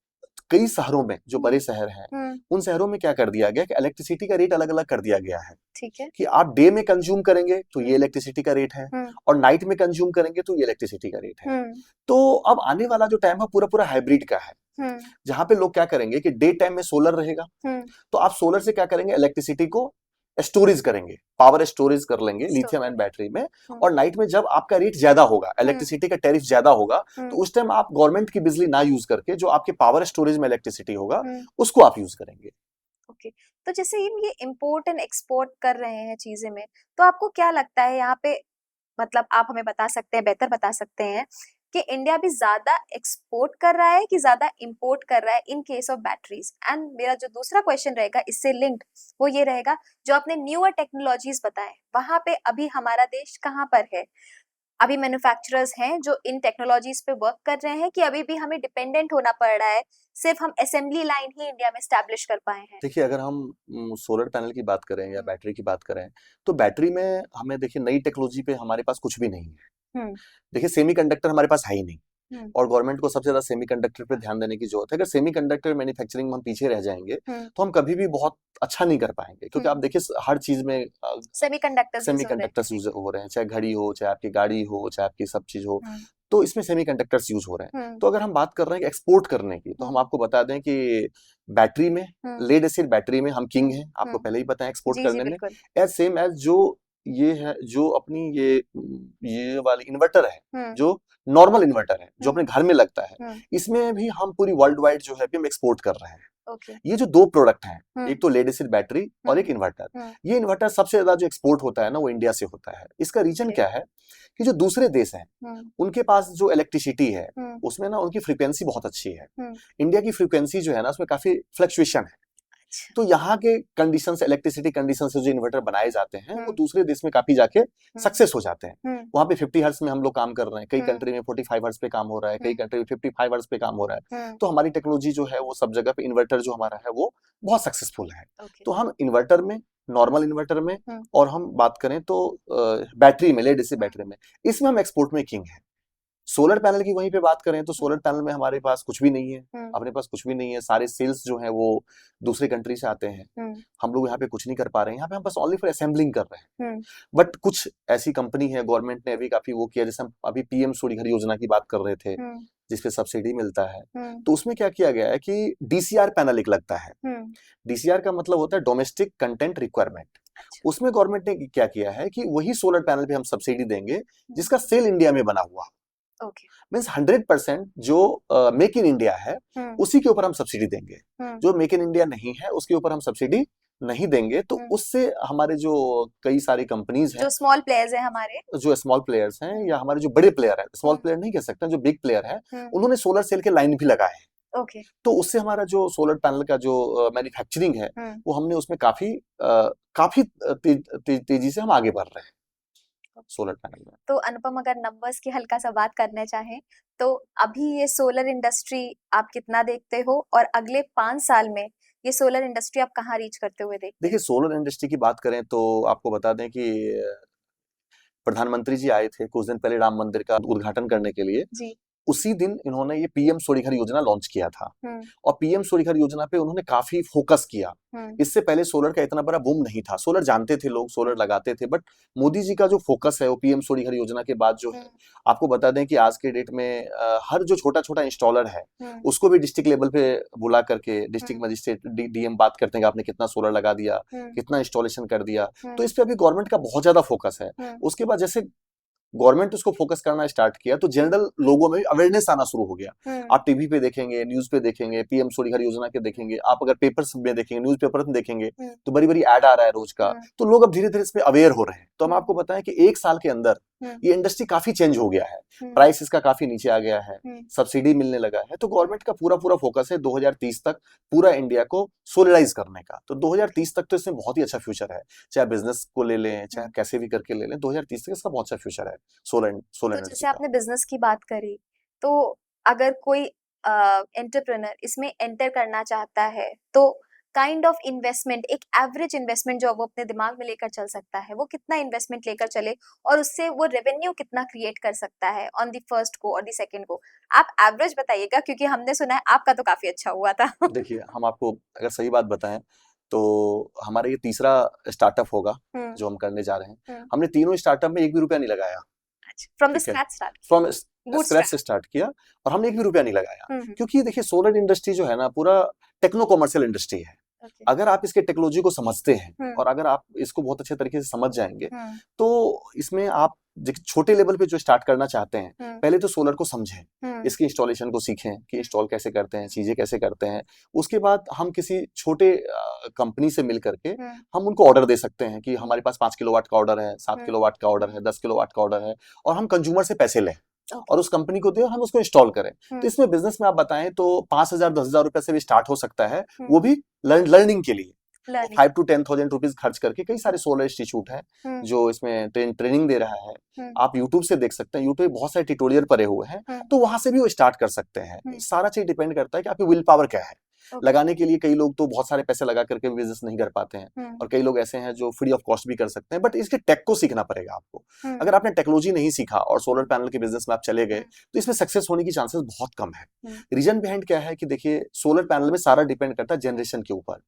कई शहरों में जो बड़े शहर हैं उन शहरों में क्या कर दिया गया कि इलेक्ट्रिसिटी का रेट अलग अलग कर दिया गया है। ठीक है कि आप डे में कंज्यूम करेंगे तो ये इलेक्ट्रिसिटी का रेट है, और नाइट में कंज्यूम करेंगे तो ये इलेक्ट्रिसिटी का रेट है। तो अब आने वाला जो टाइम है पूरा पूरा हाइब्रिड का है, जहां पे लोग क्या करेंगे कि डे टाइम में सोलर रहेगा, तो आप सोलर से क्या करेंगे, इलेक्ट्रिसिटी को स्टोरेज करेंगे, पावर स्टोरेज कर लेंगे लिथियम आयन बैटरी में। और नाइट में जब आपका रेट ज्यादा होगा, इलेक्ट्रिसिटी का टैरिफ ज्यादा होगा, तो उस टाइम आप गवर्नमेंट की बिजली ना यूज करके जो आपके पावर स्टोरेज में इलेक्ट्रिसिटी होगा उसको आप यूज करेंगे। ओके तो जैसे ये इंपोर्ट एंड एक्सपोर्ट कर रहे हैं चीजें में, तो आपको क्या लगता है यहाँ पे, मतलब आप हमें बता सकते हैं, बेहतर बता सकते हैं कि इंडिया भी ज्यादा एक्सपोर्ट कर रहा है कि ज्यादा इंपोर्ट कर रहा है in case of batteries? And मेरा जो दूसरा क्वेश्चन रहेगा इससे लिंक्ड, वो ये रहेगा, जो आपने न्यूअर टेक्नोलॉजीज बताए वहां पे अभी हमारा देश कहाँ पर है? अभी मैन्युफैक्चरर्स हैं जो इन टेक्नोलॉजीज पे वर्क कर रहे हैं कि अभी भी हमें डिपेंडेंट होना पड़ रहा है, सिर्फ हम असेंबली लाइन ही इंडिया में स्टैब्लिश कर पाए हैं? देखिए, अगर हम सोलर पैनल की बात करें या बैटरी की बात करें, तो बैटरी में हमें देखिए नई टेक्नोलॉजी पे हमारे पास कुछ भी नहीं है। देखिए, सेमीकंडक्टर हमारे पास है ही नहीं, और गवर्नमेंट को सबसे ज्यादा सेमीकंडक्टर पे ध्यान देने की जरूरत है। अगर सेमीकंडक्टर मैन्युफैक्चरिंग में हम पीछे रह जाएंगे तो हम कभी भी बहुत अच्छा नहीं कर पाएंगे, क्योंकि आप देखिए हर चीज में सेमीकंडक्टर्स यूज हो रहे हैं, चाहे घड़ी हो, चाहे आपकी गाड़ी हो, चाहे आपकी सब चीज हो, तो इसमें सेमीकंडक्टर्स यूज हो रहे हैं। तो अगर हम बात कर रहे हैं एक्सपोर्ट करने की, तो हम आपको बता दें कि बैटरी में, लेड एसिड बैटरी में हम किंग हैं, आपको पहले ही पता है एक्सपोर्ट करने में। एज सेम एज जो ये है, जो अपनी ये वाली इन्वर्टर है, जो नॉर्मल इन्वर्टर है जो अपने घर में लगता है, इसमें भी हम पूरी वर्ल्ड वाइड जो है हम एक्सपोर्ट कर रहे हैं। ये जो दो प्रोडक्ट हैं, एक तो लेड एसिड बैटरी और एक इन्वर्टर, ये इन्वर्टर सबसे ज्यादा जो एक्सपोर्ट होता है ना वो इंडिया से होता है। इसका रीजन क्या है कि जो दूसरे देश हैं उनके पास जो इलेक्ट्रिसिटी है उसमें ना उनकी फ्रीक्वेंसी बहुत अच्छी है। इंडिया की फ्रीक्वेंसी जो है ना उसमें काफी फ्लक्चुएशन है। तो यहाँ के कंडीशंस, इलेक्ट्रिसिटी कंडीशन से जो इन्वर्टर बनाए जाते हैं वो दूसरे देश में काफी जाके सक्सेस हो जाते हैं। वहाँ पे 50 हर्ट्ज में हम लोग काम कर रहे हैं, कई कंट्री में 45 हर्ट्ज पे काम हो रहा है, कई कंट्री में 55 हर्ट्ज पे काम हो रहा है। तो हमारी टेक्नोलॉजी जो है वो सब जगह पे, इन्वर्टर जो हमारा है वो बहुत सक्सेसफुल है। तो हम इन्वर्टर में, नॉर्मल इन्वर्टर में, और हम बात करें तो बैटरी में, लेड एसिड बैटरी में, इसमें हम एक्सपोर्ट में किंग है। सोलर पैनल की वहीं पे बात करें तो सोलर पैनल में हमारे पास कुछ भी नहीं है, अपने पास कुछ भी नहीं है। सारे सेल्स जो हैं वो दूसरे कंट्री से आते हैं, हम लोग यहाँ पे कुछ नहीं कर पा रहे हैं। यहाँ पे हम बस ओनली फॉर असेंबलिंग कर रहे हैं। बट कुछ ऐसी कंपनी है, गवर्नमेंट ने अभी काफी वो किया, जैसे हम अभी पीएम सूर्य घर योजना की बात कर रहे थे जिसपे सब्सिडी मिलता है, तो उसमें क्या किया गया है कि डीसीआर पैनल एक लगता है। डीसीआर का मतलब होता है डोमेस्टिक कंटेंट रिक्वायरमेंट। उसमें गवर्नमेंट ने क्या किया है कि वही सोलर पैनल पे हम सब्सिडी देंगे जिसका सेल इंडिया में बना हुआ। मीन्स 100% जो मेक इन इंडिया है उसी के ऊपर हम सब्सिडी देंगे। जो मेक इन इंडिया नहीं है उसके ऊपर हम सब्सिडी नहीं देंगे। तो उससे हमारे जो कई सारी कंपनीज हैं, जो स्मॉल प्लेयर्स हैं, हमारे जो स्मॉल प्लेयर्स हैं, या हमारे जो बड़े प्लेयर हैं, स्मॉल प्लेयर नहीं कह सकते, जो बिग प्लेयर है, उन्होंने सोलर सेल के लाइन भी लगाए हैं। तो उससे हमारा जो सोलर पैनल का जो मैन्युफैक्चरिंग है वो हमने उसमें काफी तेजी से हम आगे बढ़ रहे हैं सोलर पैनल में। तो अनुपम, अगर नंबर्स की हल्का सा बात करना चाहें तो अभी ये सोलर इंडस्ट्री आप कितना देखते हो, और अगले 5 साल में ये सोलर इंडस्ट्री आप कहाँ रीच करते हुए देखते हैं? देखिए, सोलर इंडस्ट्री की बात करें तो आपको बता दें कि प्रधानमंत्री जी आए थे कुछ दिन पहले राम मंदिर का उद्घाटन करने के लिए जी। उसी दिन इन्होंने ये पीएम सूर्य घर योजना लॉन्च किया था, और पीएम सूर्य घर योजना पे उन्होंने काफी फोकस किया। इससे पहले सोलर का इतना बड़ा बूम नहीं था, सोलर जानते थे लोग, सोलर लगाते थे, बट मोदी जी का जो फोकस है वो पीएम सूर्य घर योजना के बाद जो है, आपको बता दें कि आज के डेट में हर जो छोटा छोटा इंस्टॉलर है उसको भी डिस्ट्रिक्ट लेवल पे बुला करके डिस्ट्रिक्ट मजिस्ट्रेट, डीएम बात करते हैं कि आपने कितना सोलर लगा दिया, कितना इंस्टॉलेशन कर दिया। तो इस पे अभी गवर्नमेंट का बहुत ज्यादा फोकस है। उसके बाद जैसे गवर्नमेंट उसको फोकस करना स्टार्ट किया तो जनरल लोगों में अवेयरनेस आना शुरू हो गया। आप टीवी पे देखेंगे, न्यूज पे देखेंगे, पीएम सूर्य घर योजना के देखेंगे, आप अगर पेपर्स में देखेंगे, न्यूज पेपर में देखेंगे तो बड़ी बड़ी ऐड आ रहा है रोज का। तो लोग अब धीरे धीरे इस पे अवेयर हो रहे हैं। तो हम आपको बताएं कि 1 साल के अंदर ये इंडस्ट्री काफी चेंज हो गया है, प्राइस इसका काफी नीचे आ गया है, सब्सिडी मिलने लगा है। तो गवर्नमेंट का पूरा पूरा फोकस है 2030 तक पूरा इंडिया को सोलराइज करने का। तो 2030 तक तो इसमें बहुत ही अच्छा फ्यूचर है, चाहे बिजनेस को ले लें, चाहे कैसे भी करके ले लें, 2030 तक इसका बहुत अच्छा फ्यूचर है सोलर तो एनर्जी जैसे का। आपने बिजनेस की बात करी, तो अगर कोई एंटरप्रेन्योर इसमें एंटर करना चाहता है, तो काइंड ऑफ इन्वेस्टमेंट, एक एवरेज इन्वेस्टमेंट जो वो अपने दिमाग में लेकर चल सकता है, वो कितना इन्वेस्टमेंट लेकर चले और उससे वो रेवेन्यू कितना क्रिएट कर सकता है ऑन द फर्स्ट को और द सेकंड को? आप एवरेज बताइएगा, क्योंकि हमने सुना है आपका तो काफी अच्छा हुआ था। देखिए, हम आपको अगर सही बात बताएं तो हमारा ये तीसरा स्टार्टअप होगा जो हम करने जा रहे हैं। हमने तीनों स्टार्टअप में 1 भी रुपया नहीं लगाया। फ्रॉम द ठीक है, scratch start, from scratch bootstrap. से स्टार्ट किया और हमने 1 भी रुपया नहीं लगाया, क्योंकि देखिए सोलर इंडस्ट्री जो है ना पूरा टेक्नो कमर्शियल इंडस्ट्री है। अगर आप इसके टेक्नोलॉजी को समझते हैं और अगर आप इसको बहुत अच्छे तरीके से समझ जाएंगे तो इसमें आप छोटे लेवल पे जो स्टार्ट करना चाहते हैं, पहले तो सोलर को समझें, इसकी इंस्टॉलेशन को सीखें कि इंस्टॉल कैसे करते हैं, चीजें कैसे करते हैं। उसके बाद हम किसी छोटे कंपनी से मिल करके हम उनको ऑर्डर दे सकते हैं कि हमारे पास 5 किलोवाट का ऑर्डर है, 7 किलोवाट का ऑर्डर है, 10 किलोवाट का ऑर्डर है, और हम कंज्यूमर से पैसे लें और उस कंपनी को दे और हम उसको इंस्टॉल करें। तो इसमें बिजनेस में आप बताएं तो 5,000 10,000 रुपए से भी स्टार्ट हो सकता है, वो भी लर्निंग के लिए। 5 to 10,000 रुपीज खर्च करके कई सारे सोलर इंस्टीट्यूट है जो इसमें ट्रेनिंग दे रहा है। आप यूट्यूब से देख सकते हैं, यूट्यूब पे बहुत सारे ट्यूटोरियल पड़े हुए हैं, तो वहां से भी वो स्टार्ट कर सकते हैं। सारा चीज डिपेंड करता है कि आपकी विल पावर क्या है। लगाने के लिए कई लोग तो बहुत सारे पैसे लगा करके बिजनेस नहीं कर पाते हैं, और कई लोग ऐसे हैं जो फ्री ऑफ कॉस्ट भी कर सकते हैं, बट इसके टेक को सीखना पड़ेगा आपको। अगर आपने टेक्नोलॉजी नहीं सीखा और सोलर पैनल के बिजनेस में आप चले गए तो इसमें सक्सेस होने की चांसेस बहुत कम है। रीजन बिहाइंड क्या है कि देखिए सोलर पैनल में सारा डिपेंड करता है जनरेशन के ऊपर,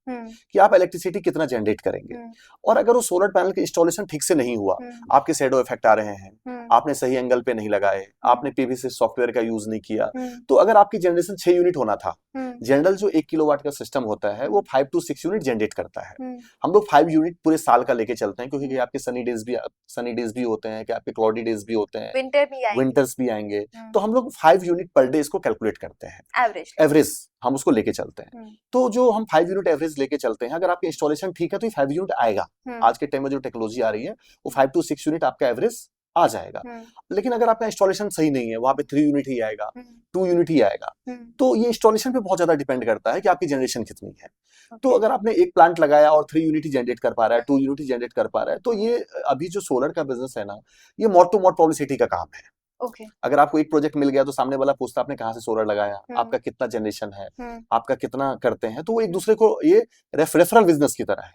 कि आप इलेक्ट्रिसिटी कितना जनरेट करेंगे। और अगर वो सोलर पैनल के इंस्टॉलेशन ठीक से नहीं हुआ, आपके शैडो इफेक्ट आ रहे हैं, आपने सही एंगल पे नहीं लगाए, आपने पीवीसी सॉफ्टवेयर का यूज नहीं किया, तो अगर आपकी जनरेशन 6 यूनिट होना था, जनरल जो 1 किलोवाट का सिस्टम होता है वो 5 to 6 यूनिट जनरेट करता है। हम लोग 5 यूनिट पूरे साल का लेके चलते हैं, क्योंकि आपके सनी डेज भी होते हैं, कि आपके क्लॉडी डेज भी होते हैं, विंटर्स भी आएंगे, तो हम लोग 5 यूनिट पर डे इसको कैलकुलेट करते हैं, एवरेज हम उसको लेके चलते हैं। तो जो हम 5 यूनिट एवरेज लेके चलते हैं, अगर आपके इंस्टॉलेशन ठीक है तो ये 5 यूनिट आएगा। आज के टाइम में जो टेक्नोलॉजी आ रही है वो 5 to 6 यूनिट आपका एवरेज आ जाएगा। लेकिन अगर आपका इंस्टॉलेशन सही नहीं है, वहां पे 3 यूनिट ही आएगा, 2 यूनिट ही आएगा। तो ये इंस्टॉलेशन पे बहुत ज्यादा डिपेंड करता है कि आपकी जनरेशन कितनी है। तो अगर आपने एक प्लांट लगाया और 3 यूनिट ही जनरेट कर पा रहा है, 2 यूनिट ही जनरेट कर पा रहा है, तो ये अभी जो सोलर का बिजनेस है ना, ये मॉड टू मॉड पब्लिसिटी का काम है। अगर आपको एक प्रोजेक्ट मिल गया तो सामने वाला पूछता आपने कहाँ से सोलर लगाया, आपका कितना जनरेशन है, आपका कितना करते हैं, तो वो एक दूसरे को ये रेफरल बिजनेस की तरह है।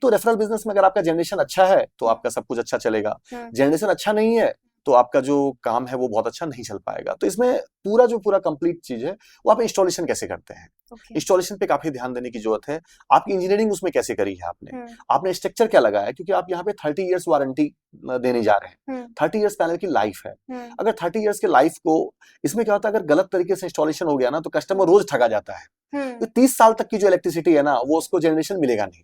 तो रेफरल बिजनेस में अगर आपका जनरेशन अच्छा है तो आपका सब कुछ अच्छा चलेगा, जनरेशन अच्छा नहीं है तो आपका जो काम है वो बहुत अच्छा नहीं चल पाएगा। तो इसमें पूरा कंप्लीट चीज है वो आप इंस्टॉलेशन कैसे करते हैं, इंस्टॉलेशन पे काफी ध्यान देने की जरूरत है। आपकी इंजीनियरिंग उसमें कैसे करी है आपने स्ट्रक्चर क्या लगाया है, क्योंकि आप यहाँ पे 30 इयर्स वारंटी देने जा रहे हैं। 30 इयर्स पैनल की लाइफ है। अगर 30 इयर्स के लाइफ को, इसमें क्या होता है अगर गलत तरीके से इंस्टॉलेशन हो गया ना तो कस्टमर रोज ठगा जाता है। तो 30 साल तक की जो इलेक्ट्रिसिटी है ना वो उसको जनरेशन मिलेगा नहीं।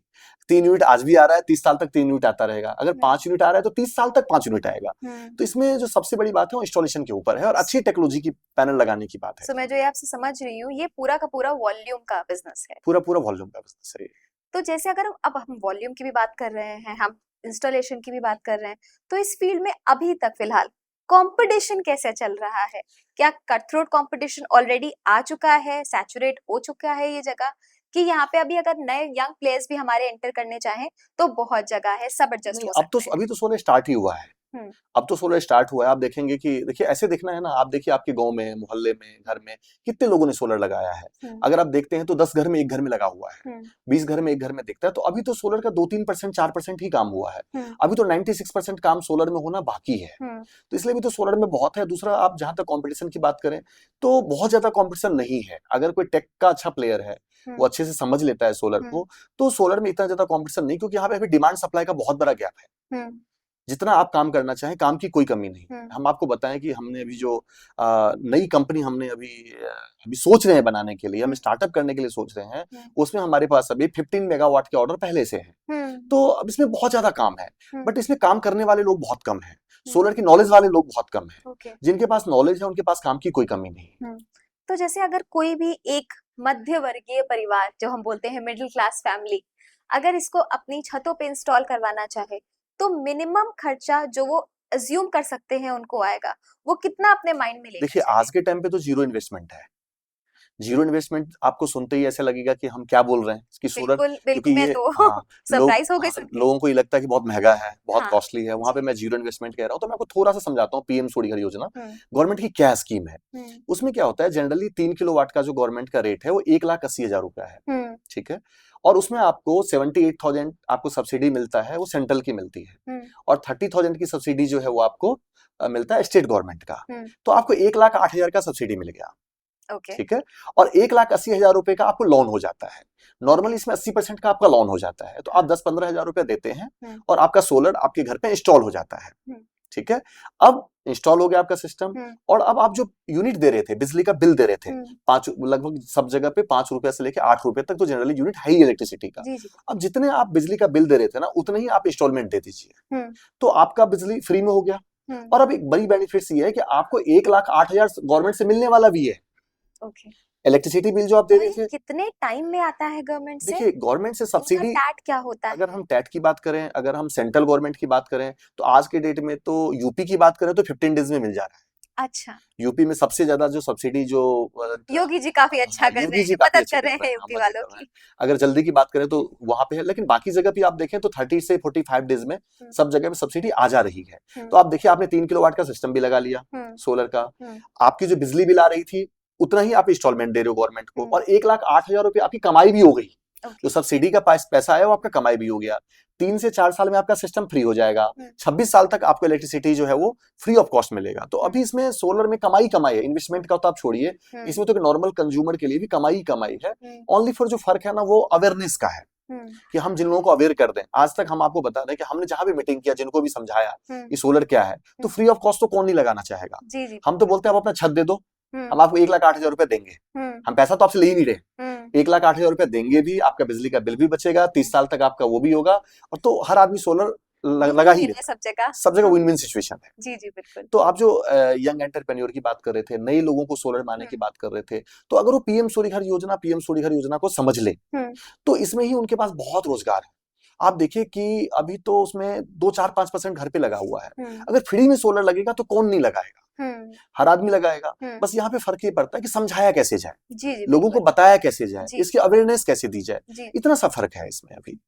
3 यूनिट आज भी आ रहा है, 30 साल तक 3 यूनिट आता रहेगा। अगर 5 यूनिट आ रहा है तो 30 साल तक 5 यूनिट आएगा। तो इसमें जो सबसे बड़ी बात है वो इंस्टॉलेशन के ऊपर है और अच्छी टेक्नोलॉजी की पैनल लगाने की बात है। तो मैं जो ये आपसे समझ रही हूँ, ये पूरा का पूरा वॉल्यूम का बिजनेस है, पूरा वॉल्यूम का बिजनेस है। तो जैसे अगर अब हम वॉल्यूम की भी बात कर रहे हैं, हम इंस्टॉलेशन की भी बात कर रहे हैं, तो इस फील्ड में अभी तक फिलहाल कंपटीशन कैसे चल रहा है? क्या कट थ्रोट कंपटीशन ऑलरेडी आ चुका है, सैचुरेट हो चुका है ये जगह, कि यहाँ पे अभी अगर नए यंग प्लेयर्स भी हमारे एंटर करने चाहें तो बहुत जगह है, सब एडजस्ट हो सकते हैं? अभी तो सोलर स्टार्ट ही हुआ है। अब तो सोलर स्टार्ट हुआ है। आप देखेंगे कि देखिए ऐसे देखना है ना, आप देखिए आपके गांव में, मोहल्ले में, घर में कितने लोगों ने सोलर लगाया है। अगर आप देखते हैं तो 10 घर में एक घर में लगा हुआ है, 20 घर में एक घर में दिखता है। तो अभी तो सोलर का 2-3% 4% ही काम हुआ है। अभी तो 96% काम सोलर में होना बाकी है। तो इसलिए भी तो सोलर में बहुत है। दूसरा, आप जहां तक कॉम्पिटिशन की बात करें तो बहुत ज्यादा कॉम्पिटिशन नहीं है। अगर कोई टेक का अच्छा प्लेयर है, वो अच्छे से समझ लेता है सोलर को, तो सोलर में इतना ज्यादा कॉम्पिटिशन नहीं, क्योंकि यहाँ पे अभी डिमांड सप्लाई का बहुत बड़ा गैप है। जितना आप काम करना चाहें, काम की कोई कमी नहीं। हम आपको बताएं कि हमने अभी जो नई कंपनी हमने अभी सोच रहे हैं बनाने के लिए, हम स्टार्टअप करने के लिए सोच रहे हैं, उसमें हमारे पास अभी 15 मेगावाट के ऑर्डर पहले से हैं। तो अब इसमें बहुत ज्यादा काम है, बट इसमें काम करने वाले लोग बहुत कम हैं। सोलर की नॉलेज वाले लोग बहुत कम हैं। जिनके पास नॉलेज है उनके पास काम की कोई कमी नहीं। तो जैसे अगर कोई भी एक मध्य वर्गीय परिवार, जो हम बोलते हैं मिडिल क्लास फैमिली, अगर इसको अपनी छतों पे इंस्टॉल करवाना चाहे तो मिनिमम खर्चा जो वो अज्यूम कर सकते हैं उनको आएगा, वो कितना अपने माइंड में लेकर देखिए चलें? आज के टाइम पे तो जीरो इन्वेस्टमेंट है। जीरो इन्वेस्टमेंट आपको सुनते ही ऐसा लगेगा कि हम क्या बोल रहे हैं कि सोलर, बिल्कुल क्योंकि बिल्कुल, मैं ये तो हाँ सरप्राइज हो गई सुन के। लोगों को ये लगता है कि बहुत महंगा है, बहुत हाँ कॉस्टली है, वहां पे जी। मैं जीरो इन्वेस्टमेंट कह रहा हूँ। तो मैं आपको थोड़ा सा समझाता हूँ पीएम सूर्य घर योजना हम्म गवर्नमेंट की क्या स्कीम है। हम्म उसमें क्या होता है, जनरली 3 किलोवाट का जो गवर्नमेंट का रेट है वो 1,80,000 रुपया है, हम्म ठीक है। और उसमें आपको 78,000 आपको सब्सिडी मिलता है, वो सेंट्रल की मिलती है। हम्म और 30,000 की सब्सिडी जो है वो आपको मिलता है स्टेट गवर्नमेंट का। हम्म तो आपको 1,08,000 का सब्सिडी मिल गया, ओके। ठीक है। और 1,80,000 रुपए का आपको लोन हो जाता है। नॉर्मली इसमें 80% का आपका लोन हो जाता है, तो आप 10-15 हजार रुपए देते हैं हम्म और आपका सोलर आपके घर पे इंस्टॉल हो जाता है, हम्म ठीक है। अब इंस्टॉल हो गया आपका सिस्टम, हम्म और अब आप जो यूनिट दे रहे थे, बिजली का बिल दे रहे थे, हम्म 5 लगभग सब जगह पे 5 रुपए से लेकर 8 रुपए तक तो जनरली यूनिट है ही इलेक्ट्रिसिटी का। जी जी। अब जितने आप बिजली का बिल दे रहे थे ना, उतने ही आप इंस्टॉलमेंट दे दीजिए, हम्म तो आपका बिजली फ्री में हो गया। हम्म और अब एक बड़ी बेनिफिट्स ये है कि आपको 1,08,000 गवर्नमेंट से मिलने वाला भी है। ओके। इलेक्ट्रिसिटी बिल जो आप दे और रहे ये थे, कितने टाइम में आता है गवर्नमेंट से? देखिए गवर्नमेंट से इनका सब्सिडी, टैट क्या होता अगर है? हम टैट की बात करें, अगर हम सेंट्रल गवर्नमेंट की बात करें, तो आज के डेट में तो यूपी की बात करें तो 15 डेज में मिल जा रहा है। अच्छा, यूपी में सबसे ज्यादा जो सब्सिडी जो योगी जी काफी अच्छा हाँ, कर रहे योगी जी हैं, काफी मदद अच्छा कर कर रहे रहे हैं हैं, हाँ, यूपी मदद वालों कर रहे हैं। की। अगर जल्दी की बात करें तो वहां पे है, लेकिन बाकी जगह भी आप देखें तो 30 से 45 डेज में हम्म सब जगह में सब्सिडी आ जा रही है। हम्म तो आप देखिए, आपने 3 किलोवाट का सिस्टम भी लगा लिया हम्म सोलर का, हम्म आपकी जो बिजली बिल आ रही थी उतना ही आप इंस्टॉलमेंट दे रहे हो गवर्नमेंट को, हम्म और 1,08,000 रुपये आपकी कमाई भी हो गई। जो ओके। सब्सिडी का पैसा है वो आपका कमाई भी हो गया। 3 से 4 साल में आपका सिस्टम फ्री हो जाएगा। हम्म 26 साल तक आपको इलेक्ट्रिसिटी जो है वो फ्री ऑफ कॉस्ट मिलेगा। तो अभी इसमें सोलर में कमाई कमाई है, इन्वेस्टमेंट का तो आप छोड़िए, इसमें तो नॉर्मल कंज्यूमर के लिए भी कमाई ही कमाई है। हम्म ओनली फॉर जो फर्क है ना, वो अवेयरनेस का है, हम्म कि हम जिन लोगों को अवेयर कर दें। आज तक हम आपको बता रहे हैं कि हमने जहां भी मीटिंग किया, जिनको भी समझाया हम्म कि सोलर क्या है, तो फ्री ऑफ कॉस्ट तो कौन नहीं लगाना चाहेगा। जी जी। हम तो बोलते हैं आप अपना छत दे दो, हम्म हम आपको 1,08,000 रुपए देंगे। हम्म हम पैसा तो आपसे ले ही नहीं रहे, हम्म 1,08,000 रुपए देंगे भी, आपका बिजली का बिल भी बचेगा, 30 साल तक आपका वो भी होगा। और तो हर आदमी सोलर लगा ही विन है लेगा, सब जगह। सब जगह विन विन सिचुएशन है। जी जी बिल्कुल। तो आप जो यंग एंटरप्रेन्योर की बात कर रहे थे, नए लोगों को सोलर मारने की बात कर रहे थे, तो अगर वो पीएम सूर्य घर योजना को समझ ले, हम्म तो इसमें ही उनके पास बहुत रोजगार है। आप देखिए कि अभी तो उसमें 2-4-5% घर पे लगा हुआ है। हम्म अगर फ्री में सोलर लगेगा तो कौन नहीं लगाएगा, हम्म हर आदमी लगाएगा। हम्म बस यहाँ पे फर्क ये पड़ता है कि समझाया कैसे जाए, जी जी लोगों को बिल्कुल। बताया कैसे जाए, जी इसकी अवेयरनेस कैसे दी जाए, जी। इतना सा फर्क है इसमें अभी।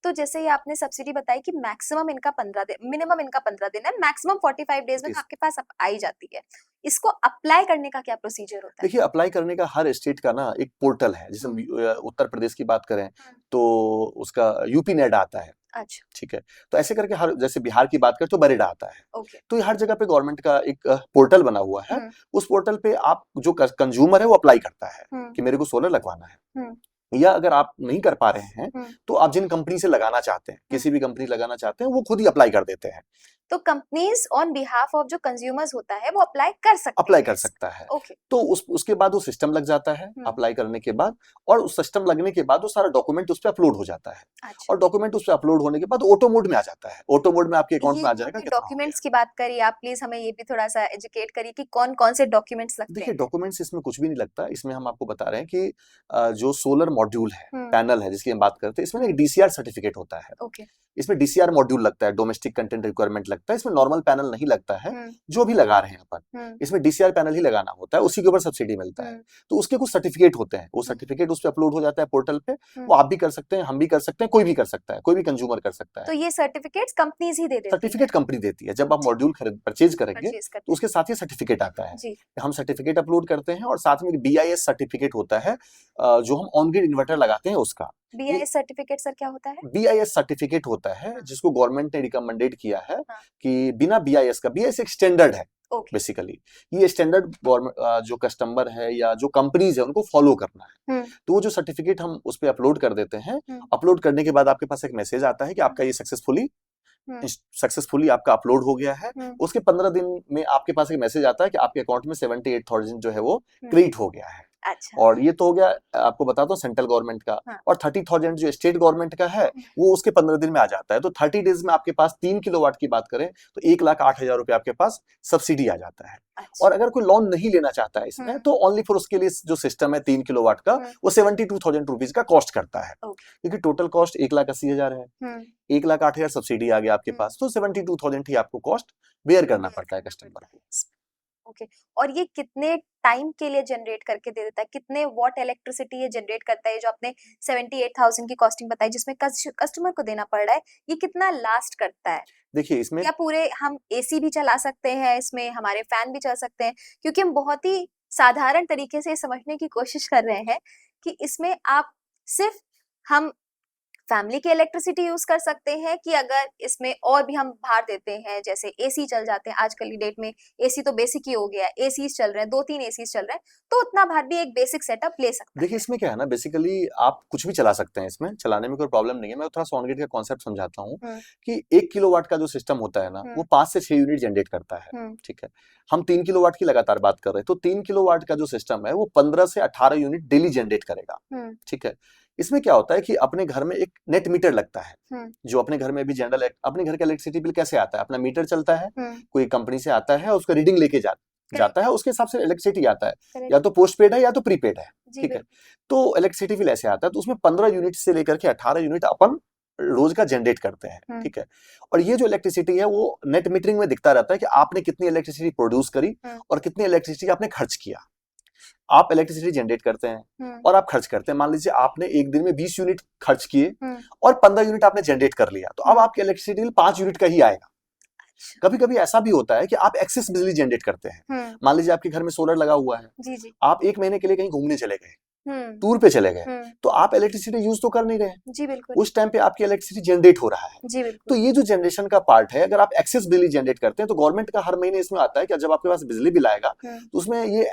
तो जैसे ही आपने सब्सिडी बताई कि मैक्सिमम इनका 15 दिन, मिनिमम इनका 15 दिन है, मैक्सिमम 45 डेज में आपके पास आ ही जाती है। इसको अप्लाई करने का क्या प्रोसीजर होता है? देखिए अप्लाई करने का हर स्टेट का ना एक पोर्टल है। जैसे उत्तर प्रदेश की बात करें तो उसका यूपी नेट आता है, अच्छा। ठीक है। तो ऐसे करके हर, जैसे बिहार की बात करें तो बरेडा आता है। ओके। तो ये हर जगह पे गवर्नमेंट का एक पोर्टल बना हुआ है। हम्म उस पोर्टल पे आप जो कंज्यूमर है वो अप्लाई करता है हम्म कि मेरे को सोलर लगवाना है। हम्म या अगर आप नहीं कर पा रहे हैं, हम्म तो आप जिन कंपनी से लगाना चाहते हैं, किसी भी कंपनी लगाना चाहते हैं, वो खुद ही अप्लाई कर देते हैं। तो कंपनीज ऑन बिहाफ ऑफ जो कंज्यूमर्स होता है वो अप्लाई कर सकते अप्लाई हैं कर इस- सकता है। ओके। तो उसके बाद वो सिस्टम लग जाता है अप्लाई करने के बाद, और उस सिस्टम लगने के बाद वो सारा डॉक्यूमेंट उस पर अपलोड हो जाता है। अच्छा। और डॉक्यूमेंट उस पर अपलोड होने के बाद ऑटो मोड में आ जाता है। ऑटो मोड में आपके अकाउंट ये में आ जो जाएगा अभी कितना हो गया। डॉक्यूमेंट्स की बात करी आप, प्लीज हमें ये भी थोड़ा सा एजुकेट करिए कि कौन कौन से डॉक्यूमेंट्स लगते देखिए हैं? डॉक्यूमेंट्स इसमें कुछ भी नहीं लगता। इसमें हम आपको बता रहे हैं कि जो सोलर मॉड्यूल है, हम्म पैनल है जिसकी हम बात करते हैं, इसमें एक डीसीआर सर्टिफिकेट होता है। ओके। इसमें डीसीआर मॉड्यूल लगता है, डोमेस्टिक कंटेंट रिक्वायरमेंट लगता है। इसमें नॉर्मल पैनल नहीं लगता है हम्म जो भी लगा रहे हैं अपन। इसमें डीसीआर पैनल ही लगाना होता है, उसी के ऊपर सब्सिडी मिलता है। तो उसके कुछ सर्टिफिकेट होते हैं, वो सर्टिफिकेट उस पर अपलोड हो जाता है पोर्टल पे। वो आप भी कर सकते हैं, हम भी कर सकते हैं, कोई भी कर सकता है, कोई भी कंज्यूमर कर सकता तो है। ये सर्टिफिकेट्स कंपनीज ही दे देती सर्टिफिकेट कंपनी देती है। जब आप मॉड्यूल परचेज है, करेंगे परचेज तो करते उसके साथ ही सर्टिफिकेट आता है। हैं। जी। हम सर्टिफिकेट अपलोड करते हैं, और साथ में बीआईएस सर्टिफिकेट होता है जो हम ऑन ग्रिड इन्वर्टर लगाते हैं उसका। बीआईएस सर्टिफिकेट सर क्या होता है? बीआईएस सर्टिफिकेट होता है जिसको गवर्नमेंट ने रिकमेंडेड किया है हाँ। कि बिना बीआईएस का, बीआईएस एक स्टैंडर्ड है ओके। बेसिकली। ये स्टैंडर्ड गवर्नमेंट जो कस्टमर है या जो कंपनीज है उनको फॉलो करना है। तो वो जो सर्टिफिकेट हम उस पर अपलोड कर देते हैं, अपलोड करने के बाद आपके पास एक मैसेज आता है कि आपका ये सक्सेसफुली आपका अपलोड हो गया है। उसके 15 दिन में आपके पास एक मैसेज आता है कि आपके अकाउंट में 78,000 जो है वो क्रेडिट हो गया है। अच्छा। और ये तो हो गया, आपको बताता हूँ सेंट्रल गवर्नमेंट का। हाँ। और 30,000 जो स्टेट गवर्नमेंट का है वो उसके 15 दिन में आ जाता है। तो 30 डेज में आपके पास 3 किलोवाट की बात करें तो 1,08,000 रुपए आपके पास सब्सिडी आ जाता है। अच्छा। और अगर कोई लोन नहीं लेना चाहता है इसमें तो ओनली फॉर उसके लिए जो सिस्टम है 3 किलोवाट का वो 72,000 रुपीज का कॉस्ट करता है, क्योंकि टोटल कॉस्ट 1,80,000 है। 1,08,000 सब्सिडी आ गया आपके पास, तो 72,000 ही आपको कॉस्ट बेयर करना पड़ता है कस्टमर को। ओके। और ये कितने टाइम के लिए जनरेट करके दे देता है, कितने वॉट इलेक्ट्रिसिटी ये जनरेट करता है, जो आपने 78,000 की कॉस्टिंग बताई जिसमें कस्टमर को देना पड़ रहा है, ये कितना लास्ट करता है? देखिए इसमें क्या पूरे हम एसी भी चला सकते हैं इसमें, हमारे फैन भी चल सकते हैं? क्योंकि हम बहुत ही साधारण तरीके से समझने की कोशिश कर रहे हैं कि इसमें आप सिर्फ हम फैमिली की इलेक्ट्रिसिटी यूज कर सकते हैं, कि अगर इसमें और भी हम भार देते हैं, जैसे एसी चल जाते हैं आजकल की डेट में, एसी तो बेसिक ही हो गया है, एसी चल रहे हैं, 2-3 एसी चल रहे हैं, तो उतना भार भी एक बेसिक सेटअप ले सकता है। देखिए इसमें क्या है ना, बेसिकली आप कुछ भी चला सकते हैं, इसमें चलाने में कोई प्रॉब्लम नहीं है। मैं थोड़ा सॉनग्रिड का कॉन्सेप्ट समझाता हूँ कि 1 किलोवाट का जो सिस्टम होता है ना वो 5 से 6 यूनिट जनरेट करता है। ठीक है, हम 3 किलोवाट की लगातार बात कर रहे हैं, तो 3 किलोवाट का जो सिस्टम है वो 15 से 18 यूनिट डेली जनरेट करेगा। ठीक है, इसमें क्या होता है कि अपने घर में एक नेट मीटर लगता है, जो अपने घर में भी जनरल अपने घर का इलेक्ट्रिसिटी बिल कैसे आता है, अपना मीटर चलता है, कोई कंपनी से आता है, उसका रीडिंग लेके जाता है, उसके हिसाब से इलेक्ट्रिसिटी आता है, या तो पोस्ट पेड है या तो प्रीपेड है। ठीक है, तो इलेक्ट्रिसिटी बिल ऐसे आता है, तो उसमें 15 यूनिट से लेकर के 18 यूनिट अपन रोज का जनरेट करते हैं। ठीक है, और ये जो इलेक्ट्रिसिटी है वो नेट मीटरिंग में दिखता रहता है कि आपने कितनी इलेक्ट्रिसिटी प्रोड्यूस करी और कितनी इलेक्ट्रिसिटी आपने खर्च किया। आप इलेक्ट्रिसिटी जनरेट करते हैं और आप खर्च करते हैं, मान लीजिए आपने एक दिन में 20 यूनिट खर्च किए और 15 यूनिट आपने जनरेट कर लिया, तो अब आपकी इलेक्ट्रिसिटी बिल 5 यूनिट का ही आएगा। कभी कभी ऐसा भी होता है कि आप एक्सेस बिजली जनरेट करते हैं, मान लीजिए आपके घर में सोलर लगा हुआ है, जी जी। आप 1 महीने के लिए कहीं घूमने चले गए, टूर पे चले गए, तो आप इलेक्ट्रिसिटी यूज तो कर नहीं रहे, जी बिल्कुल, उस टाइम पे आपकी इलेक्ट्रिसिटी जनरेट हो रहा है। जी बिल्कुल। तो ये जो जनरेशन का पार्ट है, अगर आप एक्सेस बिजली जनरेट करते हैं तो गवर्नमेंट का हर महीने इसमें आता है कि जब आपके पास बिजली बिल आएगा तो उसमें ये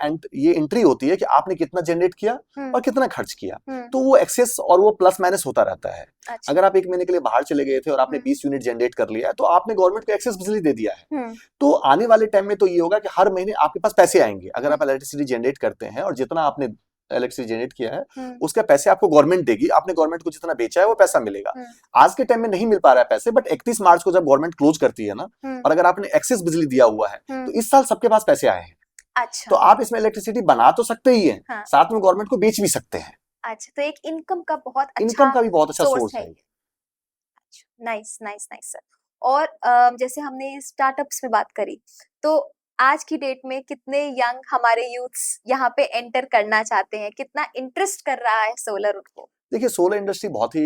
एंट्री होती है कि आपने कितना जनरेट किया और कितना खर्च किया, तो वो एक्सेस और वो प्लस माइनस होता रहता है। अच्छा। अगर आप 1 महीने के लिए बाहर चले गए थे और आपने 20 यूनिट जनरेट कर लिया है तो आपने गवर्नमेंट को एक्सेस बिजली दे दिया है। तो आने वाले टाइम में तो ये होगा कि हर महीने आपके पास पैसे आएंगे, अगर आप इलेक्ट्रिसिटी जनरेट करते हैं और जितना आपने इलेक्ट्रिसिटी जनरेट किया है उसका पैसे आपको गवर्नमेंट देगी, आपने गवर्नमेंट को जितना बेचा है वो पैसा मिलेगा। आज के टाइम में नहीं मिल पा रहा है पैसे, बट 31 मार्च को जब गवर्नमेंट क्लोज करती है ना, और अगर आपने एक्सेस बिजली दिया हुआ है तो इस साल सबके पास पैसे आए हैं। अच्छा। तो आप इसमें इलेक्ट्रिसिटी बना तो सकते ही हैं, हाँ। साथ में गवर्नमेंट को बेच भी सकते हैं। अच्छा, तो एक इनकम का बहुत अच्छा इनकम का भी बहुत अच्छा सोर्स है। Nice nice nice sir. और जैसे हमने स्टार्टअप्स में बात करी, तो आज की डेट में कितने यंग हमारे यूथ्स यहाँ पे एंटर करना चाहते हैं, कितना इंटरेस्ट कर रहा है सोलर उनको? देखिए सोलर इंडस्ट्री बहुत ही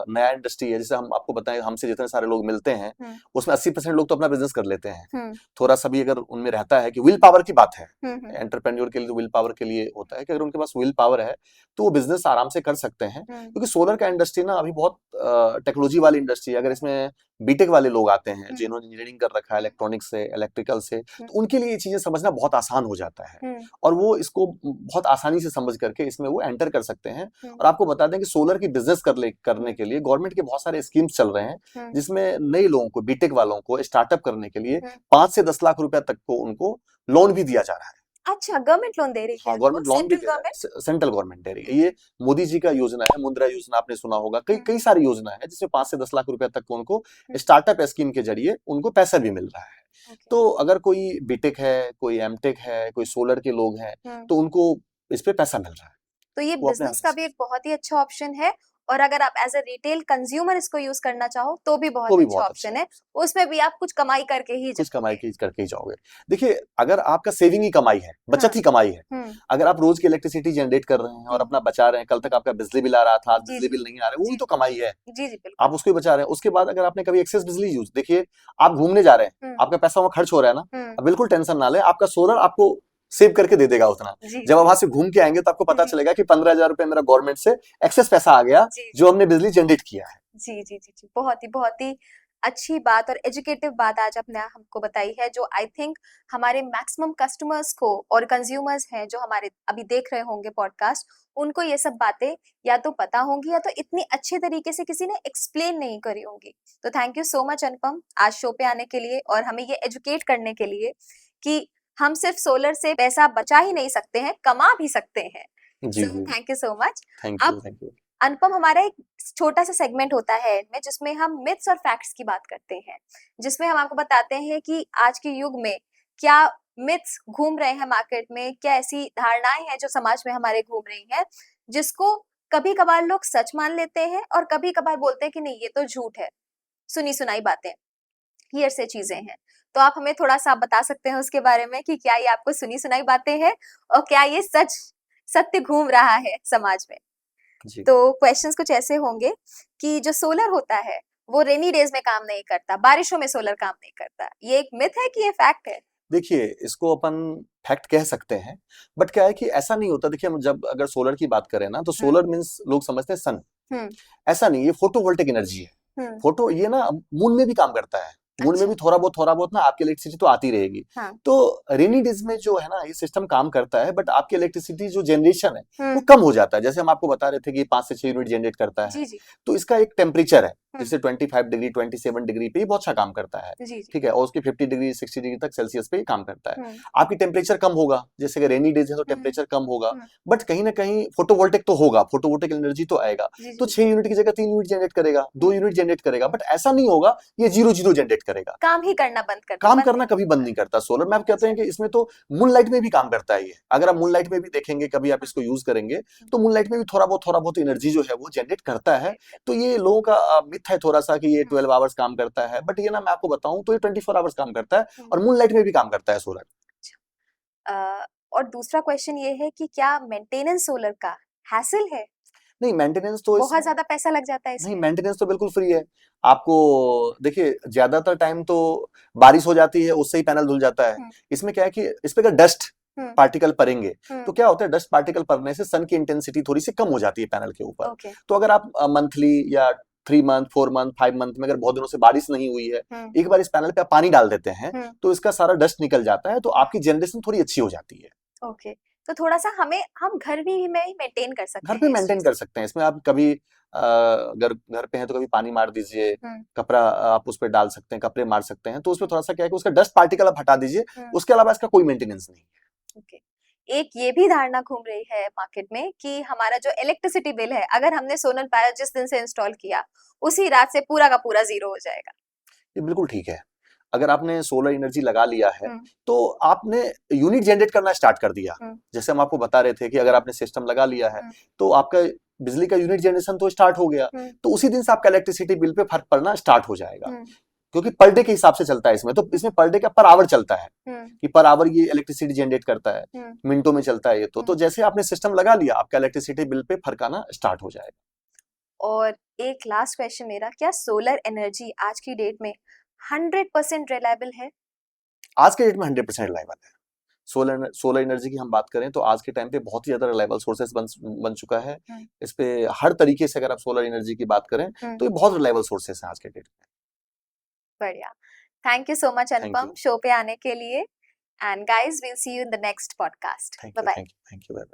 नया इंडस्ट्री है, जैसे हम आपको बताएं, हमसे जितने सारे लोग मिलते हैं उसमें 80% लोग तो अपना बिजनेस कर लेते हैं। थोड़ा सा भी अगर उनमें रहता है कि विल पावर की बात है, एंटरप्रेन्योर के लिए तो विल पावर के लिए होता है कि अगर उनके पास विल पावर है तो वो बिजनेस आराम से कर सकते हैं, क्योंकि सोलर का इंडस्ट्री ना अभी बहुत टेक्नोलॉजी वाली इंडस्ट्री है। अगर इसमें बीटेक वाले लोग आते हैं जिन्होंने इंजीनियरिंग कर रखा है इलेक्ट्रॉनिक्स से, इलेक्ट्रिकल से, तो उनके लिए ये चीजें समझना बहुत आसान हो जाता है और वो इसको बहुत आसानी से समझ करके इसमें वो एंटर कर सकते हैं। और आपको बता दें कि सोलर की बिजनेस करने के लिए गवर्नमेंट के बहुत सारे स्कीम्स चल रहे हैं, जिसमें नए लोगों को, बीटेक वालों को स्टार्टअप करने के लिए 5 से 10 लाख रुपए तक को उनको लोन भी दिया जा रहा है। अच्छा, गवर्नमेंट लोन दे रही है? हाँ, गवर्नमेंट लोन भी दे रही है, सेंट्रल गवर्नमेंट दे रही है। ये मोदी जी का योजना है, मुद्रा योजना आपने सुना होगा, कई सारी योजना है जिसमें 5 से 10 लाख रुपए तक को उनको स्टार्टअप स्कीम के जरिए उनको पैसा भी मिल रहा है। तो अगर कोई बीटेक है, कोई एमटेक है, कोई सोलर के लोग हैं, तो उनको इस पे पैसा मिल रहा है। तो ये बिजनेस का भी एक बहुत ही अच्छा ऑप्शन है, और अगर आप एज अ रिटेल कंज्यूमर इसको यूज करना चाहो तो भी बहुत अच्छा ऑप्शन है। उसमें भी आप कुछ कमाई करके ही जाओगे। देखिए अगर आपका सेविंग ही कमाई है, बचत ही कमाई है, अगर आप रोज की इलेक्ट्रिसिटी जनरेट कर रहे हैं और अपना बचा रहे हैं, कल तक आपका बिजली बिल आ रहा था, आज बिजली बिल नहीं आ रहा है, वो भी तो कमाई है। जी जी बिल्कुल, आप उसको ही बचा रहे हैं। उसके बाद अगर आपने कभी एक्सेस बिजली यूज, देखिए आप घूमने जा रहे हैं, आपका पैसा वहां खर्च हो रहा है ना, अब बिल्कुल टेंशन ना ले, आपका सोलर आपको सेव करके दे देगा उतना। जब आप वहां से घूम के आएंगे तो आपको पता चलेगा कि 15,000 रुपए मेरा गवर्नमेंट से एक्सेस पैसा आ गया जो हमने बिजली जनरेट किया है। जी जी जी जी, बहुत ही अच्छी बात और एजुकेटिव बात आज आपने हमको बताई है, जो आई थिंक हमारे मैक्सिमम कस्टमर्स को और कंज्यूमर्स हैं जो हमारे अभी देख रहे होंगे पॉडकास्ट, उनको ये सब बातें या तो पता होंगी या तो इतनी अच्छे तरीके से किसी ने एक्सप्लेन नहीं करी होंगी। तो थैंक यू सो मच अनुपम, आज शो पे आने के लिए और हमें ये एजुकेट करने के लिए कि हम सिर्फ सोलर से पैसा बचा ही नहीं सकते हैं, कमा भी सकते हैं। जी सो जी thank you so much. Thank अब यू थैंक यू। अनुपम, हमारा एक छोटा सा सेगमेंट होता है में जिसमें हम मिथ्स और फैक्ट्स की बात करते हैं, जिसमें हम आपको बताते हैं कि आज के युग में क्या मिथ्स घूम रहे हैं मार्केट में, क्या ऐसी धारणाएं हैं जो समाज में हमारे घूम रही हैं, जिसको कभी कभार लोग सच मान लेते हैं और कभी कभार बोलते हैं कि नहीं ये तो झूठ है, सुनी सुनाई बातें, ये ऐसे चीजें हैं। तो आप हमें थोड़ा सा बता सकते हैं उसके बारे में कि क्या ये आपको सुनी सुनाई बातें हैं और क्या ये सच सत्य घूम रहा है समाज में। जी तो क्वेश्चंस कुछ ऐसे होंगे कि जो सोलर होता है वो रेनी डेज में काम नहीं करता, बारिशों में सोलर काम नहीं करता, ये एक मिथ है कि ये फैक्ट है? देखिए, इसको अपन फैक्ट कह सकते हैं, बट क्या है कि ऐसा नहीं होता। देखिए, हम जब अगर सोलर की बात करें ना, तो सोलर मीन्स लोग समझते हैं सन। हम्म ऐसा नहीं, ये फोटोवोल्टिक एनर्जी है। हम्म फोटो ये ना मून में भी काम करता है। मून में अच्छा। भी थोड़ा बहुत ना आपकी इलेक्ट्रिसिटी तो आती रहेगी। हाँ। तो रेनी डेज में जो है ना ये सिस्टम काम करता है, बट आपकी इलेक्ट्रिसिटी जो जनरेशन है वो हम्म कम हो जाता है। जैसे हम आपको बता रहे थे कि 5 से 6 यूनिट जनरेट करता है, जी जी। तो इसका एक टेम्परेचर है हम्म जैसे 25 डिग्री 27 डिग्री पे ये बहुत अच्छा काम करता है। जी जी। ठीक है, और उसके 50 डिग्री 60 डिग्री तक सेल्सियस पे ये काम करता है। हम्म आपकी टेम्परेचर कम होगा, जैसे कि रेनी डेज है तो हम्म टेम्परेचर कम होगा, हम्म बट कहीं ना कहीं फोटोवोल्टिक तो होगा, फोटोवोल्टिक एनर्जी तो आएगा। जी तो जी। 6 यूनिट की जगह 3 यूनिट जनरेट करेगा, 2 यूनिट जनरेट करेगा, बट ऐसा नहीं होगा ये 0 0 जनरेट करेगा। काम ही करना बंद करता, काम बंद करना नहीं कभी बंद करता। नहीं करता सोलर में। आप कहते अच्छा। हैं कि इसमें तो मून लाइट में भी काम करता है ये। अगर आप मून लाइट में भी देखेंगे, कभी आप हाँ। इसको यूज करेंगे, तो मून लाइट में भी थोड़ा बहुत एनर्जी जो है वो जनरेट करता है। जनरेट तो करता ये लोगों का मिथ है थोड़ा सा कि ये है। 12 आवर्स काम करता है, बट ये ना मैं आपको बताऊं तो ये 24 आवर्स काम करता है, हम्म और मून लाइट में भी काम करता है सोलर। और दूसरा क्वेश्चन ये है कि क्या मेंटेनेंस सोलर का हैसल है? नहीं, मेंटेनेंस तो बहुत इसमें ज्यादा पैसा लग जाता है नहीं, इसमें? मेंटेनेंस तो बिल्कुल फ्री है। आपको देखिए, ज्यादातर टाइम तो बारिश हो जाती है, उससे ही पैनल धुल जाता है। हम्म इसमें क्या है कि इस पे अगर डस्ट हम्म पार्टिकल पड़ेंगे, हम्म तो क्या होता है, डस्ट पार्टिकल पड़ने से सन की इंटेंसिटी थोड़ी सी कम हो जाती है पैनल के ऊपर। ओके। तो अगर आप मंथली या 3 मंथ 4 मंथ 5 मंथ में अगर बहुत दिनों से बारिश नहीं हुई है, हम्म एक बार इस पैनल पे आप पानी डाल देते हैं, हम्म तो इसका सारा डस्ट निकल जाता है, तो आपकी जनरेशन थोड़ी अच्छी हो जाती है। ओके। तो थोड़ा सा हम घर भी में ही मेंटेन कर सकते घर पे हैं इस मेंटेन चीज कर सकते हैं। इसमें आप कभी अगर घर पे हैं तो कभी पानी मार दीजिए, हम्म कपड़ा आप उस पे डाल सकते हैं, कपड़े मार सकते हैं, तो उसमें थोड़ा सा क्या है कि उसका डस्ट पार्टिकल आप हटा दीजिए। हम्म उसके अलावा इसका कोई मेंटेनेंस नहीं। ओके। एक ये भी धारणा घूम रही है मार्केट में कि हमारा जो इलेक्ट्रिसिटी बिल है, अगर हमने सोलर पैनल जिस दिन से इंस्टॉल किया उसी रात से पूरा का पूरा जीरो हो जाएगा। ये बिल्कुल ठीक है। अगर आपने सोलर एनर्जी लगा लिया है, हम्म तो आपने यूनिट जनरेट करना स्टार्ट कर दिया। हम्म जैसे हम आपको बता रहे थे कि अगर आपने सिस्टम लगा लिया है, हम्म तो आपका बिजली का यूनिट जनरेशन तो स्टार्ट हो गया। हम्म तो उसी दिन से आपका इलेक्ट्रिसिटी बिल पे फर्क पड़ना स्टार्ट हो जाएगा, हम्म क्योंकि पर डे के हिसाब से चलता है इसमें। तो इसमें पर डे का पर आवर चलता है हम्म कि पर आवर ये इलेक्ट्रिसिटी जनरेट करता है, हम्म मिनटों में चलता है ये। तो हम्म। जैसे आपने सिस्टम लगा लिया, आपका इलेक्ट्रिसिटी बिल पे फर्क आना स्टार्ट हो जाएगा। और एक लास्ट क्वेश्चन मेरा, क्या सोलर एनर्जी आज की डेट में 100% रिलायबल है? आज के डेट में 100% रिलायबल है। सोलर एनर्जी की हम बात करें तो आज के टाइम पे बहुत ही ज्यादा रिलायबल सोर्सेस बन चुका है। हम्म इस पे हर तरीके से अगर आप सोलर एनर्जी की बात करें, हम्म तो ये बहुत रिलायबल सोर्सेस हैं आज के डेट में। बढ़िया। Thank you so much thank Anupam you show पे आने के लिए। And guys, we'll see you in the next podcast. Bye bye. Thank you.